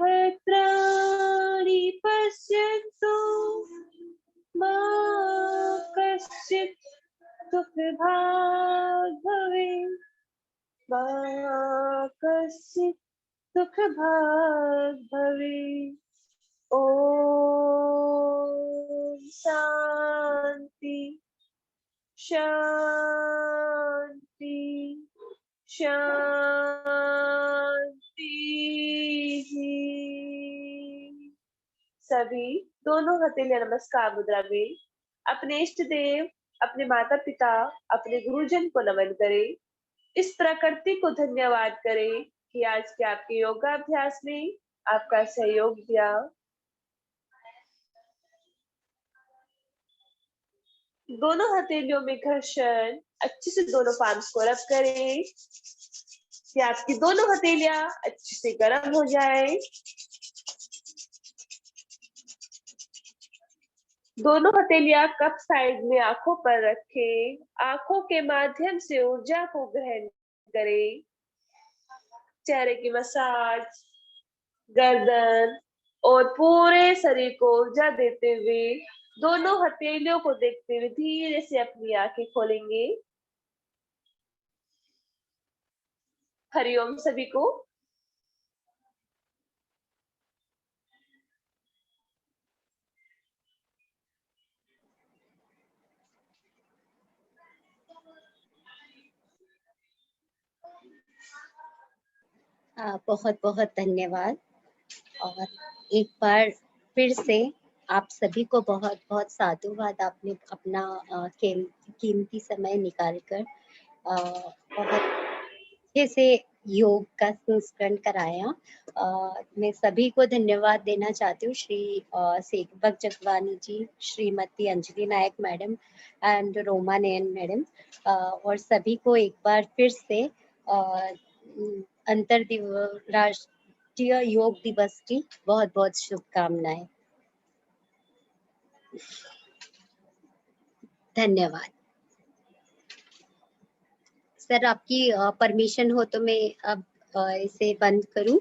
भद्राणि पश्यन्तु, मा कश्चित् दुःखभाग् भवेत्, मा कश्चित् दुःखभाग् भवेत्। ॐ शान्ति शान्ति शान्ति। सभी दोनों हथेलियां नमस्कार मुद्रा में अपने इष्ट देव, अपने माता पिता, अपने गुरुजन को नमन करें। इस प्रकृति को धन्यवाद करें कि आज के आपके योगाभ्यास में आपका सहयोग दिया। दोनों हथेलियों में घर्षण अच्छे से दोनों पाम्स को रब करें कि आपकी दोनों हथेलियां अच्छे से गर्म हो जाए। दोनों हथेलियां कप साइड में आंखों पर रखें, आंखों के माध्यम से ऊर्जा को ग्रहण करें। चेहरे की मसाज, गर्दन और पूरे शरीर को ऊर्जा देते हुए दोनों हथेलियों को देखते हुए धीरे से अपनी आंखें खोलेंगे। हरिओम सभी को। बहुत बहुत धन्यवाद। और एक बार फिर से आप सभी को बहुत बहुत साधुवाद। आपने अपना कीमती समय निकालकर बहुत अच्छे से योग का संस्करण कराया। मैं सभी को धन्यवाद देना चाहती हूँ। Shri Sewak Jagwani ji, Shrimati Anjali Nayak madam and Roma Nayan madam, और सभी को एक बार फिर से राष्ट्रीय योग दिवस की बहुत बहुत शुभकामनाएं। धन्यवाद। सर, आपकी परमिशन हो तो मैं अब इसे बंद करूं।